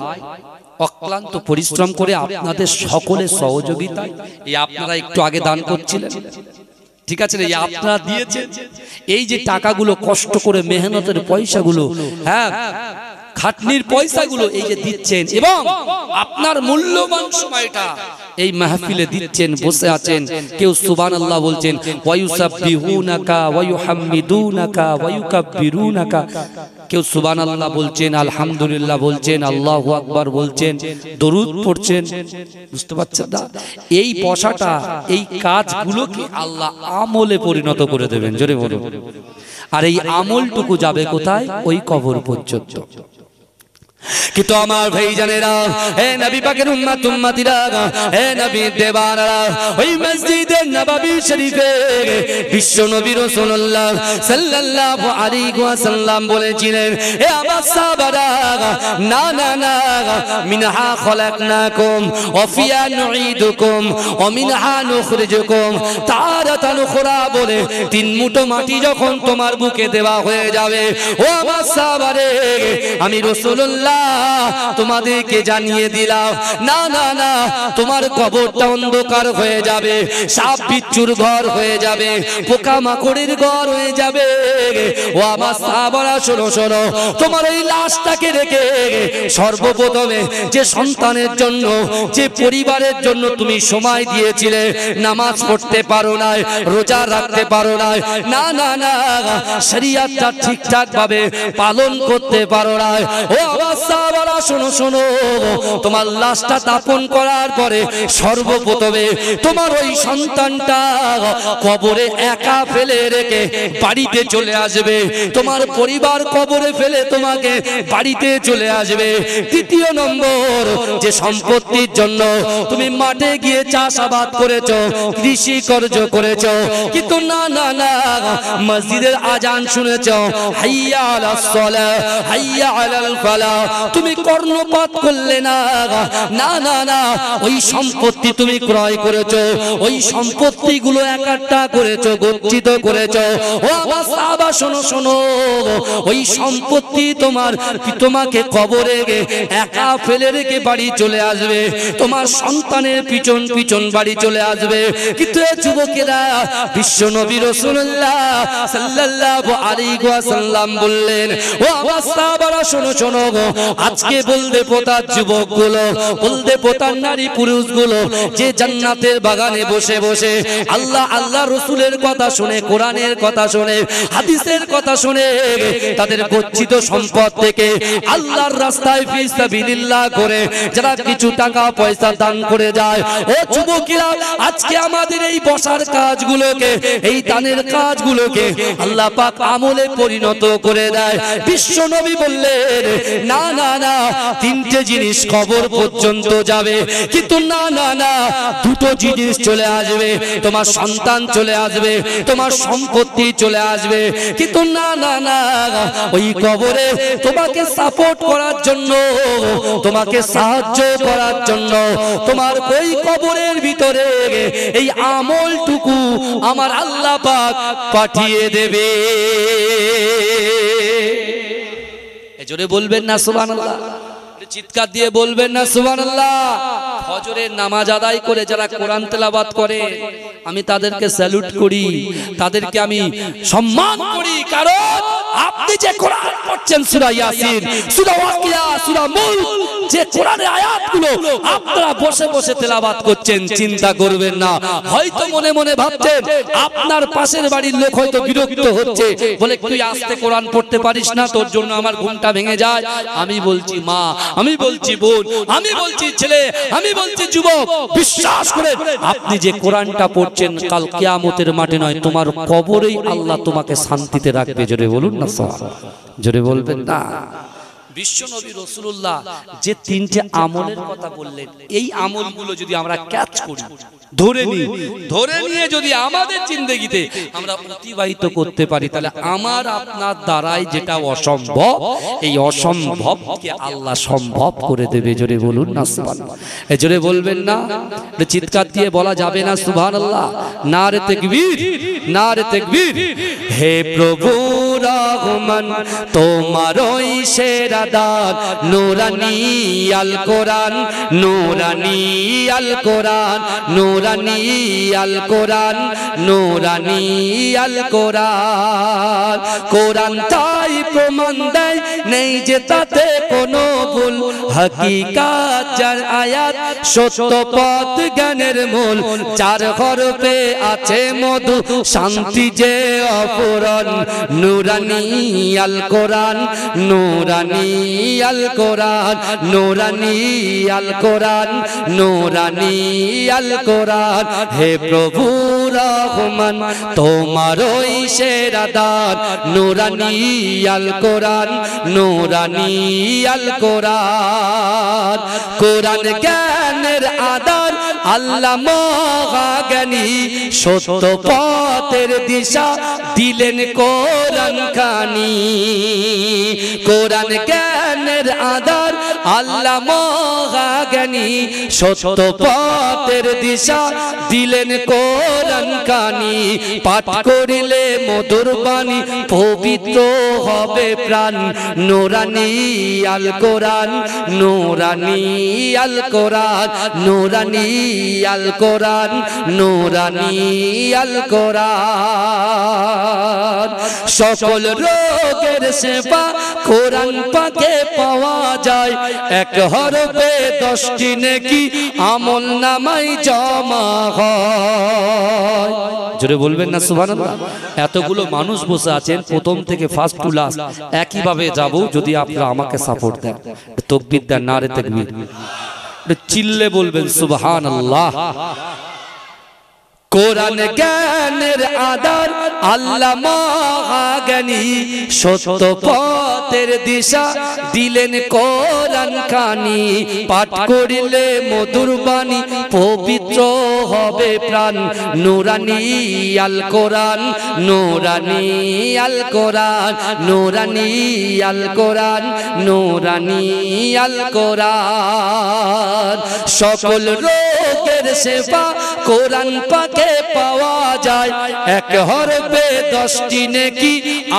অক্লান্ত পরিশ্রম করে আপনাদের সকলের সহযোগিতায়, এই আপনারা একটু আগে দান করছিলেন, ঠিক আছে, এই আপনারা দিয়েছেন, এই যে টাকাগুলো কষ্ট করে মেহনতের পয়সাগুলো, হ্যাঁ খাটনির পয়সাগুলো এই যে দিচ্ছেন এবং আপনার মূল্যবান সময়টা এই মাহফিলে দিচ্ছেন, বসে আছেন, কেউ সুবহানাল্লাহ বলছেন, ওয়ায়ুসাব্বিহুনাকা ওয়ায়ুহাম্মিদুনাকা ওয়ায়ুকাব্বিরুনাকা, কেউ সুবহানাল্লাহ বলছেন, আলহামদুলিল্লাহ বলছেন, আল্লাহু আকবার বলছেন, দরুদ পড়ছেন। বুঝতে পারছেন না? এই বসাটা, এই কাজগুলোকে আল্লাহ আমলে পরিণত করে দেবেন। জোরে বলুন। আর এই আমলটুকু যাবে কোথায়? ওই কবর পর্যন্ত। কিন্তু আমার ভাইজানেরা, হে নবী পাকের উম্মত উম্মতিরা, হে নবী দেওয়ানারা, ওই মসজিদে নববী শরীফে বিশ্ব নবী রাসূলুল্লাহ সাল্লাল্লাহু আলাইহি ওয়াসাল্লাম বলেছিলেন, হে আমার সাহাবারা, না না না, মিনহা খলাকনাকুম ওয়া ফিহা নুঈদুকুম ওয়া মিনহা নুখরিজুকুম তারাতান উখরা বলে 3 মুঠো মাটি যখন তোমার বুকে দেওয়া হয়ে যাবে, ও আমার সাহাবারে, আমি রাসূলুল্লাহ তোমাদেরকে জানিয়ে দিলাম, না না না, তোমার কবরটা অন্ধকার হয়ে যাবে, সাপ বিচ্ছুর ঘর হয়ে যাবে, পোকা মাকড়ের ঘর হয়ে যাবে। ও আমার সাহাবারা, শোনো শোনো, তোমার এই লাশটাকে রেখে সর্বপ্রথমে যে সন্তানের জন্য, যে পরিবারের জন্য তুমি সময় দিয়েছিলে, নামাজ পড়তে পারো না, রোজা রাখতে পারো না, না না না, শরীয়তটা ঠিকঠাক ভাবে পালন করতে পারো না, ও আমার সাহাবারা শোনো শোনো, তোমার লাশটা দাফন করার পরে সর্বপ্রথমে তোমার ওই সন্তানটা কবরে একা ফেলে রেখে বাড়িতে চলে আসবে, তোমার পরিবার কবরে ফেলে তোমাকে বাড়িতে চলে আসবে। দ্বিতীয় নম্বর, যে সম্পত্তির জন্য তুমি মাঠে গিয়ে চাষাবাদ করেছো, কৃষি কার্য করেছো, কিন্তু না না না, মসজিদের আজান শুনেছো, হাইয়া আলাস সালাহ হাইয়া আলাল ফালাহ, তুমি কর্ণপাত করলে না, না না না, ওই সম্পত্তি তুমি ক্রয় করেছো, ওই সম্পত্তিগুলো একাট্টা করেছো, গচ্ছিত করেছো। ও আমার সাহাবা শোনো শোনো, ওই সম্পত্তি তোমাকে কবরে একা ফেলে রেখে বাড়ি চলে আসবে, তোমার সন্তানের পিছন পিছন বাড়ি চলে আসবে। কিন্তু যুবকেরা, বিশ্ব নবী রাসূলুল্লাহ সাল্লাল্লাহু আলাইহি ওয়াসাল্লাম বললেন, ও আমার সাহাবারা শোনো শোনো, আজকে বলদে পোতার যুবকগুলো, বলদে পোতার নারী পুরুষগুলো যে জান্নাতের বাগানে বসে বসে আল্লাহ আল্লাহ রসুলের কথা শুনে, কোরআনের কথা শুনে, হাদিসের কথা শুনে তাদের গচ্ছিত সম্পদ থেকে আল্লাহর রাস্তায় ফি সাবিলিল্লাহ করে যারা কিছু টাকা পয়সা দান করে যায়, ও যুবকেরা আজকে আমাদের এই বসার কাজগুলোকে, এই দানের কাজগুলোকে আল্লাহ পাক আমলে পরিণত করে দেয়। বিশ্ব নবী বললেন না না না, তিনটে জিনিস কবর পর্যন্ত যাবে, কিন্তু না না না, দুটো জিনিস চলে আসবে, তোমার সন্তান চলে আসবে, তোমার সম্পত্তি চলে আসবে, কিন্তু না না না, ওই কবরে তোমাকে সাপোর্ট করার জন্য, তোমাকে সাহায্য করার জন্য তোমার ওই কবরের ভিতরে এই আমলটুকু আমার আল্লাহ পাক পাঠিয়ে দেবে। জোরে বলবেন না সুবহানাল্লাহ, চিৎকার দিয়ে বলবেন না সুবহানাল্লাহ। ফজরের নামাজ আদায় করে যারা কোরআন তেলাওয়াত করে আমি তাদেরকে স্যালুট করি, তাদেরকে আমি সম্মান করি, কারণ আপনি যে কোরআন পড়ছেন সূরা ইয়াসিন, সূরা ওয়াকিয়া, সূরা মুলক, যে কোরআনের আয়াতগুলো আপনারা বসে বসে তেলাওয়াত করছেন, চিন্তা করবেন না, হয়তো মনে মনে ভাবছেন আপনার পাশের বাড়ির লোক হয়তো বিরক্ত হচ্ছে, বলে তুই আস্তে কোরআন পড়তে পারিস না, তোর জন্য আমার ঘুমটা ভেঙে যায়। আমি বলছি মা, আমি বলছি বোন, আমি বলছি ছেলে, আমি বলছি যুবক, বিশ্বাস করে আপনি যে কোরআনটা পড়ছেন কাল কিয়ামতের মাঠে নয়, তোমার কবরেই আল্লাহ তোমাকে শান্তিতে রাখবে। জোরে বলুন না সুবহানাল্লাহ, জোরে বলবেন না। বিশ্ব নবী রাসূলুল্লাহ যে তিনটে আমলের কথা বললেন, এই আমলগুলো যদি আমরা ক্যাচ করি, ধরে নিয়ে যদি আমাদের জিন্দেগিতে আমরা অতিবাহিত করতে পারি, তাহলে আমার আপনার দ্বারাই যেটা অসম্ভব, এই অসম্ভবকে আল্লাহ সম্ভব করে দেবে। জোরে বলুন না সুবহানাল্লাহ, এই জোরে বলবেন না, চিৎকার দিয়ে বলা যাবে না সুবহানাল্লাহ। নারে তাকবীর, নারে তাকবীর। হে প্রভু রহমান তোমারই সেরা দান, নূরানী আল কোরআন, নূরানী আল কোরআন, নূরানী আল কোরআন, নূরানী আল কোরআন। কোরআন তাই প্রমাণ দেয় নেই যে তাতে কোনো ভুল, হাকিকাত যার আয়াত, সত্য পথ জ্ঞানের মূল, চার হরফে আছে মধু, শান্তি যে অপূরণ। নূরানী আল কোরআন, নূরানী আল কোরআন, নূরানী আল কোরআন, নূরানী আল কোরআন। হে প্রভু রহমান তোমারই সেরা দান, নূরানী আল কোরআন, নূরানী আল কোরআন। কোরআন জ্ঞানের আধার, আল্লাহ মহাজ্ঞানী, সত্য পথের দিশা দিলেন কোরআন খানি। কোরআন জ্ঞানের আধার, আল্লাহ মহাজ্ঞানী, সত্য পথের দিশা দিলেন কোরআন খানি। পাঠ করিলে মধুর বাণী, পবিত্র হবে প্রাণ। নূরানী আল কোরআন, নূরানী আল কোরআন, নূরানী আল কোরআন, নূরানী আল কোরআন। সকল রোগের সেবা কোরআন পাকে পাওয়া যায়, এক হরফে 10টি নেকি আমল নামাই জমা হয়। জোরে বলবেন না সুবহানাল্লাহ। এতগুলো মানুষ বসে আছেন, প্রথম থেকে ফার্স্ট টু লাস্ট একইভাবে যাব, যদি আপনারা আমাকে সাপোর্ট দেন, তাকবীর দেন, নারে তাকবীর, চিল্লে বলবেন সুবহানাল্লাহ। কোরআন জ্ঞানের আধার, আল্লাহ মহাজ্ঞানী, সত্য পথের দিশা দিলেন কোরআন খানি। পাঠ করিলে মধুর বাণী, পবিত্র হবে প্রাণ। নূরানী আল কোরআন, নূরানী আল কোরআন, নূরানী আল কোরআন, নূরানী আল কোরআন। সকল রোগের সেবা কোরআন পাকে পড়লে পাওয়া যায় এক হরফে 10টি নেকি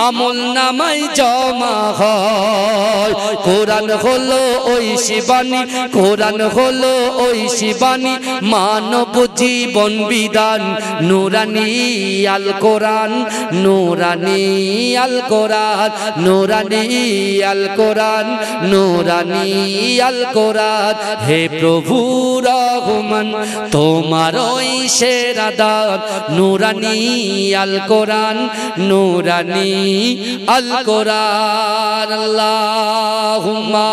আমল নামায় জমা হয়। কোরআন হলো ওই শিবানী, কোরআন হলো ওই শিবানী, মানব জীবন বিধান, নুরানি আল কোরআন, নুরানি আল কোরআন, নুরানি আল কোরআন, নুরানি আল কোরআন। হে প্রভু রহমান তোমার ওই সেরা দান, নুরানি আল কোরআন, নুরানি আল কোরআন। আল্লাহুম্মা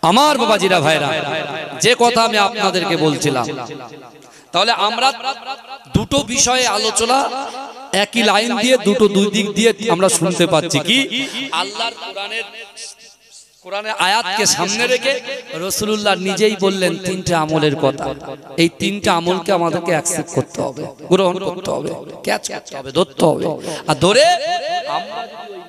আমার বাবাজিরা ভাইরা, যে কথা আমি আপনাদেরকে বলছিলাম, তাহলে আমরা দুটো বিষয়ে আলোচনা একই লাইন দিয়ে দুটো দুই দিক দিয়ে আমরা শুনতে পাচ্ছি। কি আল্লাহর কোরআনের আয়াতকে সামনে রেখে রাসূলুল্লাহ নিজেই বললেন তিনটে আমলের কথা। এই তিনটে আমলকে আমাদেরকে অ্যাকসেপ্ট করতে হবে, গ্রহণ করতে হবে, ক্যাচ করতে হবে, ধরতে হবে। আর ধরে আমরা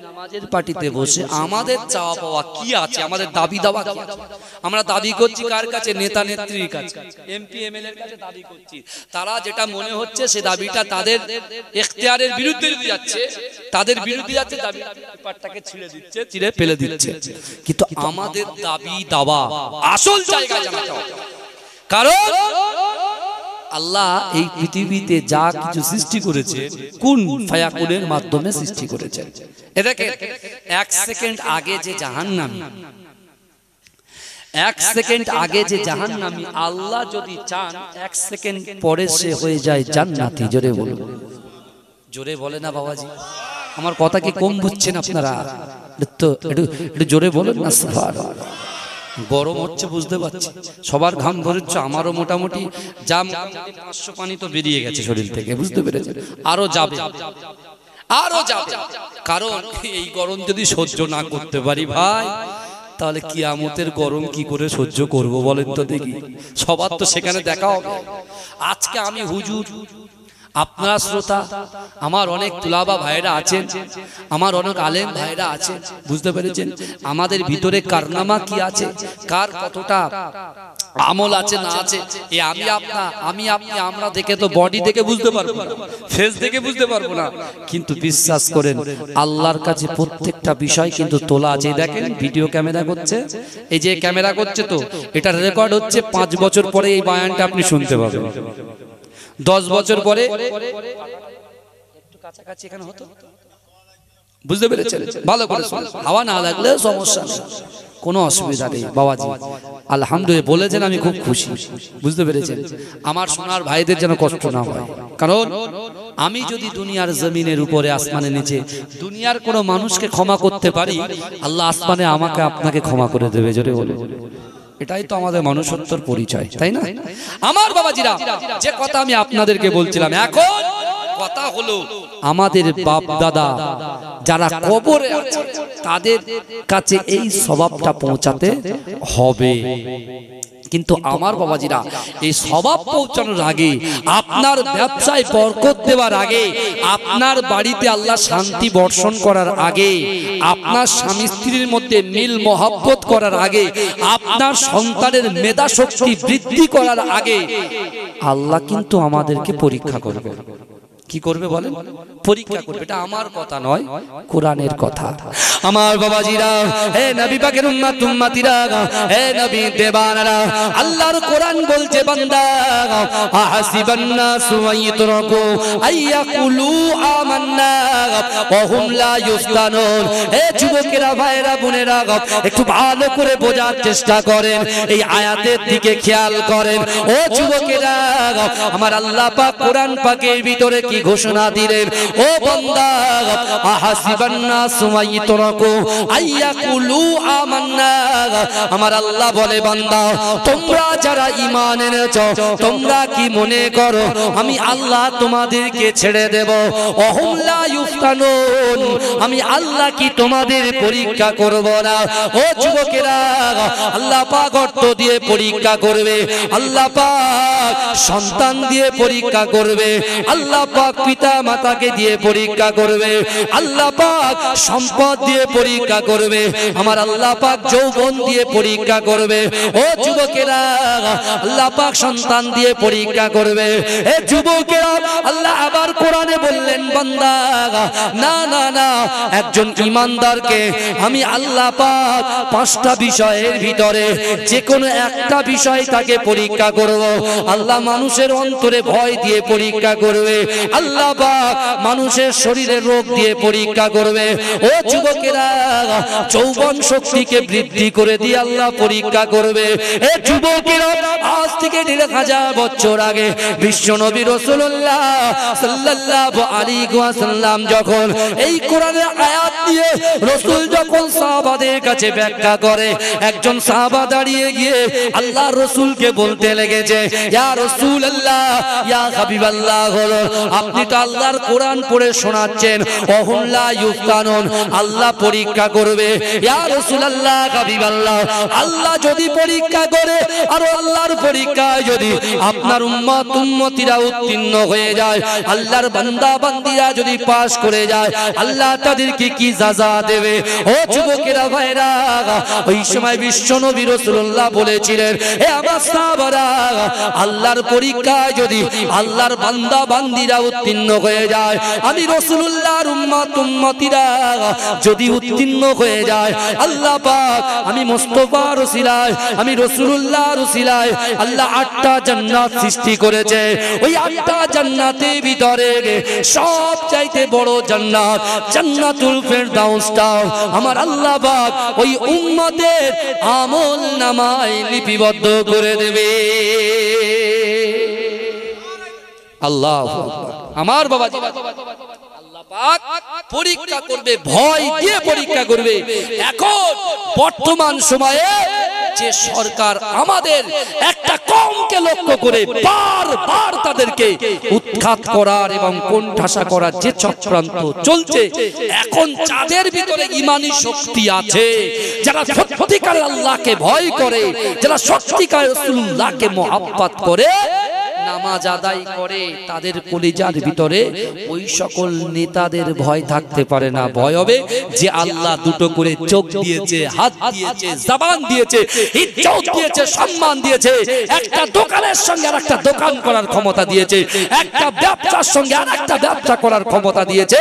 নামাজের পার্টিতে বসে আমাদের চাওয়া পাওয়া কি আছে, আমাদের দাবি দাওয়া কি আছে, আমরা দাবি করছি কার কাছে? নেতা নেত্রীর কাছে, এমপি এমএলএর কাছে দাবি করছি। তারা যেটা মনে হচ্ছে সে দাবিটা তাদের ইখতিয়ারের বিরুদ্ধে যাচ্ছে, তাদের বিরুদ্ধে যাচ্ছে, দাবি পাটটাকে ছিঁড়ে দিচ্ছে, ছিঁড়ে ফেলে দিচ্ছে। কিন্তু আমাদের দাবি দাওয়া আসল জায়গায় জানাতে হবে। কারণ আল্লাহ এই পৃথিবীতে যা কিছু সৃষ্টি করেছে কোন ফায়াকুনের মাধ্যমে সৃষ্টি করেছেন। এটাকে 1 সেকেন্ড আগে যে জাহান্নামী, 1 সেকেন্ড আগে যে জাহান্নামী, আল্লাহ যদি চান 1 সেকেন্ড পরে সে হয়ে যায় জান্নাতি। জোরে বলুন, জোরে বলে না বাবাজি। আমার কথা কি কম বুঝছেন আপনারা? একটু জোরে বলেন না। সুবহানাল্লাহ। গরম হচ্ছে বুঝতে পারছি, সবার ঘাম ধরেছে, আমারও মোটামুটি যা 500 পানি তো বেরিয়ে গেছে শরীর থেকে, বুঝতে পেরেছেন? আরো যাবে, আরো যাবে। কারণ এই গরম যদি সহ্য না করতে পারি ভাই, তাহলে কিয়ামতের গরম কি করে সহ্য করব বলেন তো দেখি? সবার তো সেখানে দেখা হবে। আজকে আমি হুজুর, আপনারা শ্রোতা, আমার অনেক তুলাবা ভাইরা আছেন, আমার অনেক আলেম ভাইরা আছেন, বুঝতে পেরেছেন? আমাদের ভিতরে কারনামা কি আছে, কার কতটা আমল আছে না আছে, এই আমি আপনি আমরা দেখে তো বডি দেখে বুঝতে পারবো না, ফেস দেখে বুঝতে পারবো না। কিন্তু বিশ্বাস করেন আল্লাহর কাছে প্রত্যেকটা বিষয় কিন্তু তোলা আছে। দেখেন ভিডিও ক্যামেরা করছে, এই যে ক্যামেরা করছে, তো এটা রেকর্ড হচ্ছে। 5 বছর পরে এই বয়ানটা আপনি শুনতে পাবেন, 10 বছর পরে একটু কাছাকাছি এখানে হতো, বুঝতে পেরেছেন? ভালো করে শুনুন, হাওয়া না লাগলে সমস্যা নেই, কোনো অসুবিধা নেই বাবাজি। আলহামদুলিল্লাহ বলেছেন, আমি খুব খুশি, বুঝতে পেরেছেন? আমার সোনার ভাইদের যেন কষ্ট না হয়। কারণ আমি যদি দুনিয়ার জমিনের উপরে, আসমানের নিচে দুনিয়ার কোনো মানুষকে ক্ষমা করতে পারি, আল্লাহ আসমানে আমাকে আপনাকে ক্ষমা করে দেবে। জোরে বলে, এটাই তো আমাদের মনুষ্যত্বর পরিচয়, তাই না? আমার বাবাজিরা, যে কথা আমি আপনাদেরকে বলছিলাম, এখন কথা হলো আমাদের বাপ দাদা যারা কবরে আছে তাদের কাছে এই স্বভাবটা পৌঁছাতে হবে। কিন্তু আমার বাবাজিরা, এই স্বভাব পৌঁছানোর আগে, আপনার ব্যবসায় বরকত দেওয়ার আগে, আপনার বাড়িতে আল্লাহ শান্তি বর্ষণ করার আগে, আপনার স্বামী স্ত্রীর মধ্যে মিল মহব্বত করার আগে, আপনার সন্তানের মেধা শক্তি বৃদ্ধি করার আগে আল্লাহ কিন্তু আমাদেরকে পরীক্ষা করবে। কি করবে বলেন? পরীক্ষা করবে। এটা আমার কথা নয়, কোরআনের কথা। আমার বাবাজিরা, হে নবী পাকের উম্মত উম্মতিরা, হে নবী দেবানারা, আল্লাহর কোরআন বলছে, বান্দা আহাসিবান নাসু আইয়ুতরাকু আইয়াকুলু আমান্না ওয়া হুম লা ইফতানুন। হে যুবকেরা, ভাইরা, বোনেরা, একটু ভালো করে বোঝার চেষ্টা করেন, এই আয়াতের দিকে খেয়াল করেন। ও যুবকেরা, আমার আল্লাহ পাক কোরআন পাকের ভিতরে কি ঘোষণা দিলেন, ও বান্দা আহাসিবান নাসু আইয়ুতরাকু আইয়াকুলু আমান্না। আমার আল্লাহ বলে, বান্দা তোমরা যারা ঈমান এনেছো তোমরা কি মনে করো আমি আল্লাহ তোমাদেরকে ছেড়ে দেব? অহুম লা ইফতানুন, আমি আল্লাহ কি তোমাদের পরীক্ষা করব না? ও যুবকেরা, আল্লাহ পাক অর্থ দিয়ে পরীক্ষা করবে, আল্লাহ পাক সন্তান দিয়ে পরীক্ষা করবে, আল্লাহ পাক পিতা মাতাকে দিয়ে পরীক্ষা করবে, আল্লাহ পাক সম্পদ দিয়ে পরীক্ষা করবে, আমার আল্লাহ পাক যৌবন দিয়ে পরীক্ষা করবে। ও যুবকেরা, আল্লাহ পাক সন্তান দিয়ে পরীক্ষা করবে। এ যুবকেরা, আল্লাহ আবার কোরআনে বললেন, বান্দা না না না, একজন ঈমানদারকে আমি আল্লাহ পাক 5টা বিষয়ের ভিতরে যে কোনো একটা বিষয় তাকে পরীক্ষা করব। আল্লাহ মানুষের অন্তরে ভয় দিয়ে পরীক্ষা করবে, আল্লাহ পাক মানুষের শরীরে রোগ দিয়ে পরীক্ষা করবে। ও যুবকেরা, যৌবন শক্তিকে বৃদ্ধি করে দিয়ে আল্লাহ পরীক্ষা করবে। এ যুবকেরা, আজ থেকে 1000 বছর আগে বিশ্বনবী রাসূলুল্লাহ সাল্লাল্লাহু আলাইহি ওয়াসাল্লাম যখন এই কোরআনের আয়াত দিয়ে রাসূল যখন সাহাবাদের কাছে ব্যাখ্যা করে, একজন সাহাবা দাঁড়িয়ে গিয়ে আল্লাহর রাসূলকে বলতে লেগেছে, ইয়া রাসূলুল্লাহ, ইয়া হাবিবাল্লাহ, আপনি তো আল্লাহর কোরআন পড়ে শোনাচ্ছেন, অহুম লা ইফতানুন, আল্লাহ পরীক্ষা করবে। ইয়া রাসূলুল্লাহ, হাবিবাল্লাহ, আল্লাহ যদি পরীক্ষা করে আর আল্লাহর পরীক্ষায় যদি আপনার উম্মত উম্মতিরা উত্তীর্ণ হয়ে যায়, আল্লাহর বান্দা বান্দিরা যদি পাস করে যায়, আল্লাহ তাদেরকে কি সাজা দেবে? ও যুবকেরা ভাইরা, ওই সময় বিশ্বনবী রাসূলুল্লাহ বলেছিলেন, এ আমার সাহাবারা, আল্লাহর পরীক্ষায় যদি আল্লাহর বান্দা বান্দিরা উত্তীর্ণ হয়ে যায়, আমি রাসূলুল্লাহর উম্মত উম্মতিরা যদি উত্তীর্ণ হয়ে যায়, আল্লাহ পাক আমি মুস্তাফার ওসিলায়, আমি রাসূলুল্লাহর ওসিলায় আল্লাহ 8টা জান্নাত সৃষ্টি করেছে। ওই 8টা জান্নাতের ভিতরে সব চাইতে বড় জান্নাত জান্নাতুল ফেরদাউসটা আমার আল্লাহ পাক ওই উম্মতের আমল নামায় লিপিবদ্ধ করে দেবে। আল্লাহু আকবার। আমার বাবাজি, আল্লাহ পাক পরীক্ষা করবে, ভয় দিয়ে পরীক্ষা করবে। এখন বর্তমান সময়ে যে সরকার আমাদের একটা কমকে লক্ষ্য করে বারবার তাদেরকে উৎখাত করার এবং কোণঠাসা করার যে চক্রান্ত চলছে, এখন যাদের ভিতরে ঈমানি শক্তি আছে, যারা সত্যিকারের আল্লাহকে ভয় করে, যারা সত্যিকারের রাসূলুল্লাহকে মহব্বত করে, নামাজ আদায় করে, তাদের কলিজার ভিতরে ওই সকল নেতাদের ভয় থাকতে পারে না। ভয় হবে যে আল্লাহ দুটো করে চোখ দিয়েছে, হাত দিয়েছে, জবান দিয়েছে, ইজ্জত দিয়েছে, সম্মান দিয়েছে, একটা দোকানের সঙ্গে আরেকটা দোকান করার ক্ষমতা দিয়েছে, একটা ব্যবসার সঙ্গে আরেকটা ব্যবসা করার ক্ষমতা দিয়েছে,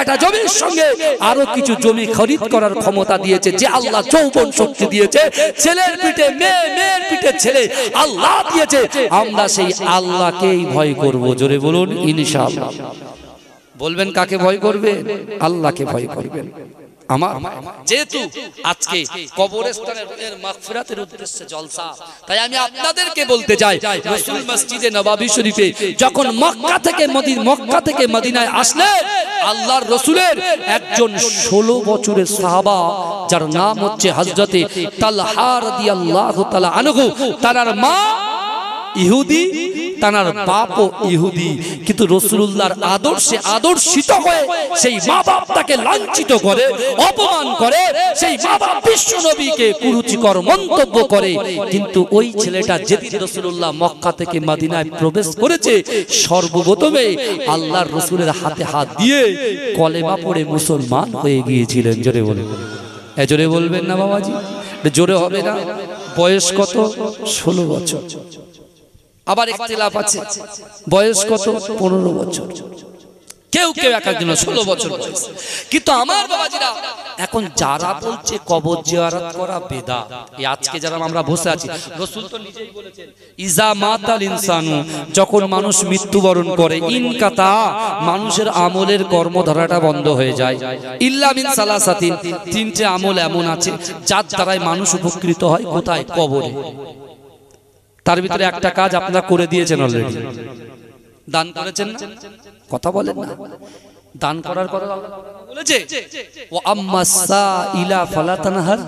একটা জমির সঙ্গে আরো কিছু জমি খরিদ করার ক্ষমতা দিয়েছে। যে আল্লাহ যৌবন শক্তি দিয়েছে, ছেলের পিঠে মেয়ে, মেয়ের পিঠে ছেলে আল্লাহ দিয়েছে, আমরা সেই আল্লাহকেই ভয় করব। জোরে বলুন ইনশাআল্লাহ। বলবেন কাকে ভয় করবেন? আল্লাহকে ভয় করবেন। আমার যেহেতু আজকে কবরস্থানের মাগফিরাতের উদ্দেশ্যে জলসা, তাই আমি আপনাদেরকে বলতে চাই, রাসূল মসজিদে নববী শরীফে যখন মক্কা থেকে মদিনায় আসলেন, আল্লাহর রাসূলের একজন 16 বছরের সাহাবা, যার নাম হচ্ছে হযরতে তালহা রাদিয়াল্লাহু তাআলা আনহু, তার মা ইহুদি, তার বাপও ইহুদি, কিন্তু রাসূলুল্লাহর আদর্শে আদর্শিত হয়ে সেই মা বাপ তাকে লাঞ্ছিত করে, অপমান করে, সেই মা বাপ বিশ্ব নবীকে কুরুচিকর মন্তব্য করে। কিন্তু ওই ছেলেটা যেদিন রাসূলুল্লাহ মক্কা থেকে মদিনায় প্রবেশ করেছে, সর্বপ্রথমে আল্লাহর রাসূলের হাতে হাত দিয়ে কলেমা পড়ে মুসলমান হয়ে গিয়েছিলেন। জোরে বলে, জোরে বলবেন না বাবাজি? জোরে হবে না? বয়স কত? 16 বছর। আবার ইখতিলাফ আছে, বয়স কত? 15 বছর। কেউ কেউ এক একজন 16 বছর বয়স। কিন্তু আমার বাবাজিরা, এখন যারা বলছে কবর জিয়ারত করা বেদাত, এই আজকে যারা আমরা বসে আছি, রাসূল তো নিজেই বলেছেন, ইজা মাতাল ইনসানু, যখন মানুষ মৃত্যুবরণ করে, ইনকাতা, মানুষের আমলের কর্মধারাটা বন্ধ হয়ে যায়, ইল্লা মিন সালাসাতিন, 3টে আমল এমন আছে যার দ্বারাই মানুষ উপকৃত হয়। কোথায়? কবরে। তার ভিতরে একটা কাজ আপনারা করে দিয়েছেন অলরেডি, দান করেছেন না? কথা বলেন না। দান করার কথা বলেছে, ও আম্মাসা ইলা ফালা তানহার।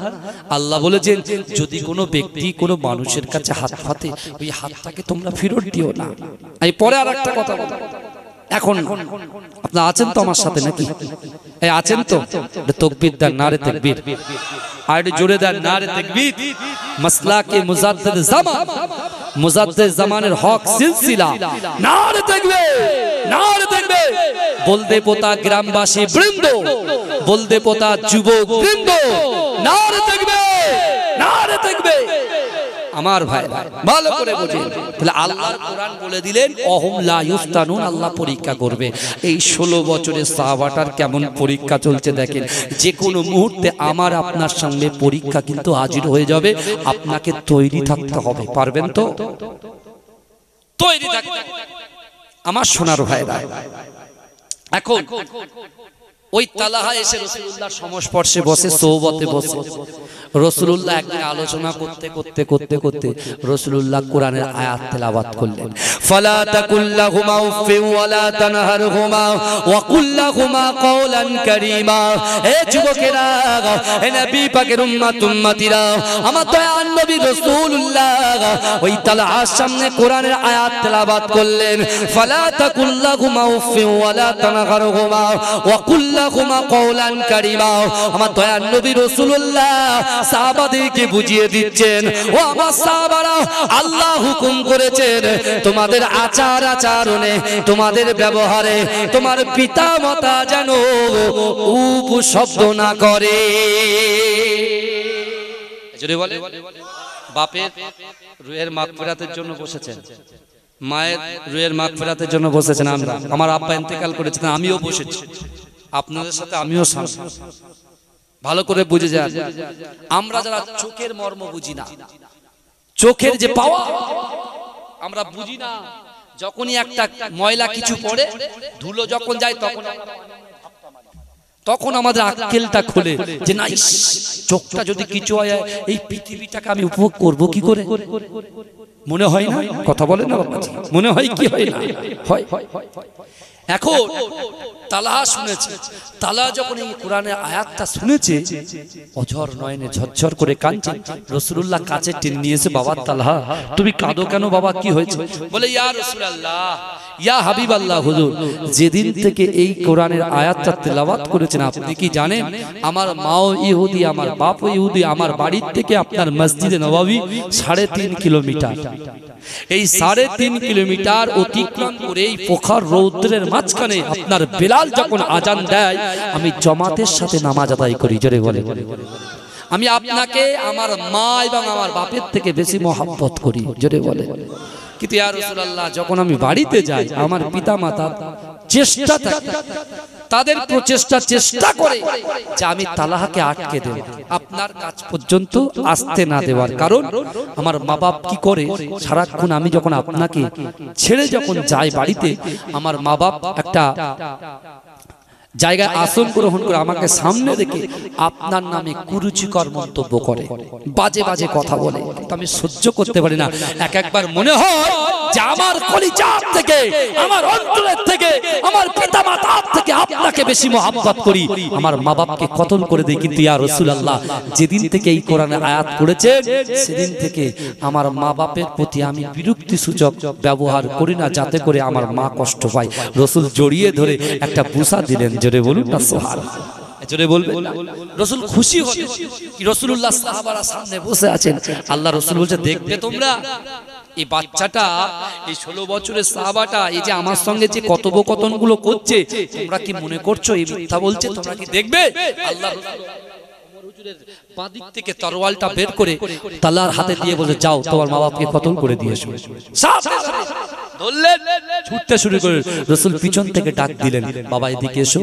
আল্লাহ বলেছেন যদি কোনো ব্যক্তি কোনো মানুষের কাছে হাত পাতে ওই হাতটাকে তোমরা ফেরত দিও না। এই পরে আরেকটা কথা বলো, এখন আপনারা আছেন তো আমার সাথে নাকি? এই আছেন তো? তাকবীর দেন, নারে তাকবীর। আর একটু জোরে দেন, নারে তাকবীর। মাসলাকে মুজাদ্দিদ জামান, মুজাদ্দিদ জামানের হক সিলসিলা, নারে তাকবীর, নারে তাকবীর। বলদে পোতা গ্রামবাসী বৃন্দ, বলদে পোতা যুবক বৃন্দ, নারে তাকবীর, নারে তাকবীর। আমার ভাই ভালো করে বুঝেন, তাহলে আল্লাহর কোরআন বলে দিলেন অহুম লা ইফতানুন, আল্লাহ পরীক্ষা করবে। এই 16 বছরের সাহাবাটার কেমন পরীক্ষা চলছে দেখেন। যে কোনো মুহূর্তে আমার আপনার সামনে পরীক্ষা কিন্তু হাজির হয়ে যাবে, আপনাকে তৈরি থাকতে হবে। পারবেন তো? তৈরি থাকতে আমার সোনার ভাইরা। এখন ওই তালহা এসে রাসূলুল্লাহর সংস্পর্শে বসে, সোহবতে বসে। রাসূলুল্লাহ একদিন আলোচনা করতে করতে করতে করতে রাসূলুল্লাহ কোরআনের আয়াত তেলাওয়াত করলেন। ফালা তাকুল্লাহুমা উফিন ওয়ালা তানহারহুমা ওয়া কুল্লাহুমা কওলান কারীমা। হে যুবকেরা, হে নবী পাকের উম্মতিরা, আমার দয়ার নবী রাসূলুল্লাহ ওই তালহার সামনে কোরআনের আয়াত তেলাওয়াত করলেন। ফালা তাকুল্লাহুমা উফিন ওয়ালা তানহারহুমা ওয়া কুল্লাহুমা কওলান কারীমা। আমার দয়ার নবী রাসূলুল্লাহ সাহাবাদেরকে বুঝিয়ে দিচ্ছেন, ও আমার সাহাবারা, আল্লাহ হুকুম করেছেন তোমাদের আচার আচরণে, তোমাদের ব্যবহারে তোমার পিতা মাতা যেন উপশব্দ না করে। যদি বলে বাপের রুহের মাগফিরাতের জন্য বসেছেন, মায়ের রুহের মাগফিরাতের জন্য বসেছেন। আমরা, আমার আব্বা ইন্তেকাল করেছেন, আমিও বসেছি, আপনাদের সাথে আমিও সামিল। ভালো করে বুঝে যান, আমরা যারা চোখের মর্ম বুঝি না, চোখের যে পাওয়া আমরা বুঝি না, যখনই একটা ময়লা কিছু পড়ে, ধুলো যখন যায়, তখন আমাদের আক্কেলটা খোলে যে না, চোখটা যদি কিছু হয়, এই পৃথিবীটাকে আমি উপভোগ করবো কি করে? মনে হয় না? কথা বলে না বাবা, মনে হয় কি হয় না? হয়। এখন তালহা শুনেছে, তালহা যখন এই কোরআনের আয়াতটা শুনেছে, অঝর নয়নে ঝরঝর করে কাঁদছে। রাসূলুল্লাহ কাছে টেনে নিয়েছে, বাবা তালহা তুমি কাঁদো কেন বাবা, কি হয়েছে? বলে ইয়া রাসূলুল্লাহ, ইয়া হাবিবাল্লাহ, হুজুর যেদিন থেকে এই কোরআনের আয়াতটা তেলাওয়াত করেছেন, আপনি কি জানেন আমার মাও ইহুদি, আমার বাপও ইহুদি, আমার বাড়ির থেকে আপনার মসজিদে নববী 3.5 কিলোমিটার। এই 3.5 কিলোমিটার অতিক্রম করে এই প্রখর রৌদ্রের মাঝখানে আপনার বেলাল যখন আজান দেয়, আমি জামাতের সাথে নামাজ আদায় করি। জোরে বলে, আমি আপনাকে আমার মা এবং আমার বাপের থেকে বেশি মহব্বত করি। জোরে বলে। কিন্তু ইয়া রাসূলুল্লাহ, যখন আমি বাড়িতে যাই, আমার পিতা মাতা চেষ্টা থাকে, তাদের প্রচেষ্টা চেষ্টা করে যে আমি তালহাকে আটকে দেব, আপনার কাছ পর্যন্ত আসতে না দেওয়ার। কারণ আমার মা বাপ কি করে, সারাক্ষণ আমি যখন আপনাকে ছেড়ে যখন যাই বাড়িতে, আমার মা বাপ একটা জায়গায় আসন গ্রহণ করে আমাকে সামনে রেখে আপনার নামে কুরুচিকর মন্তব্য করে, বাজে বাজে কথা বলে, কিন্তু আমি সহ্য করতে পারি না। একবার মনে হয় যে আমার কলিজা থেকে, আমার অন্তরের থেকে, আমার পিতামাতার থেকে আপনাকে বেশি মহব্বত করি, আমার মা বাপকে কতল করে দেই। কিন্তু ইয়া রাসূলুল্লাহ, যেদিন থেকে এই কোরআনের আয়াত করেছেন, সেদিন থেকে আমার মা বাপের প্রতি আমি বিরক্তি সূচক ব্যবহার করি না, যাতে করে আমার মা কষ্ট পায়। রাসূল জড়িয়ে ধরে একটা বুসা দিলেন। জোরে বলুন না সুবহানাল্লাহ, জোরে বলবেন। রাসূল খুশি হলেন কি রাসূলুল্লাহ সাহাবারা সামনে বসে আছেন। আল্লাহ রাসূল বলছে, দেখবে তোমরা এই বাচ্চাটা, এই 16 বছরের সাহাবাটা, এই যে আমার সঙ্গে যে কথোপকথন গুলো করছে, তোমরা কি মনে করছো এই মিথ্যা বলছে? তোমরা কি দেখবে? আল্লাহ রাসূল হুজুরের বাঁ দিক থেকে তরোয়ালটা বের করে তালহার হাতে দিয়ে বলে, যাও তোমার মা বাপকে কতল করে দিয়ে এসো। ধরলেন, ছুটতে শুরু করে। রাসূল পিছন থেকে ডাক দিলেন, বাবা এদিকে এসো,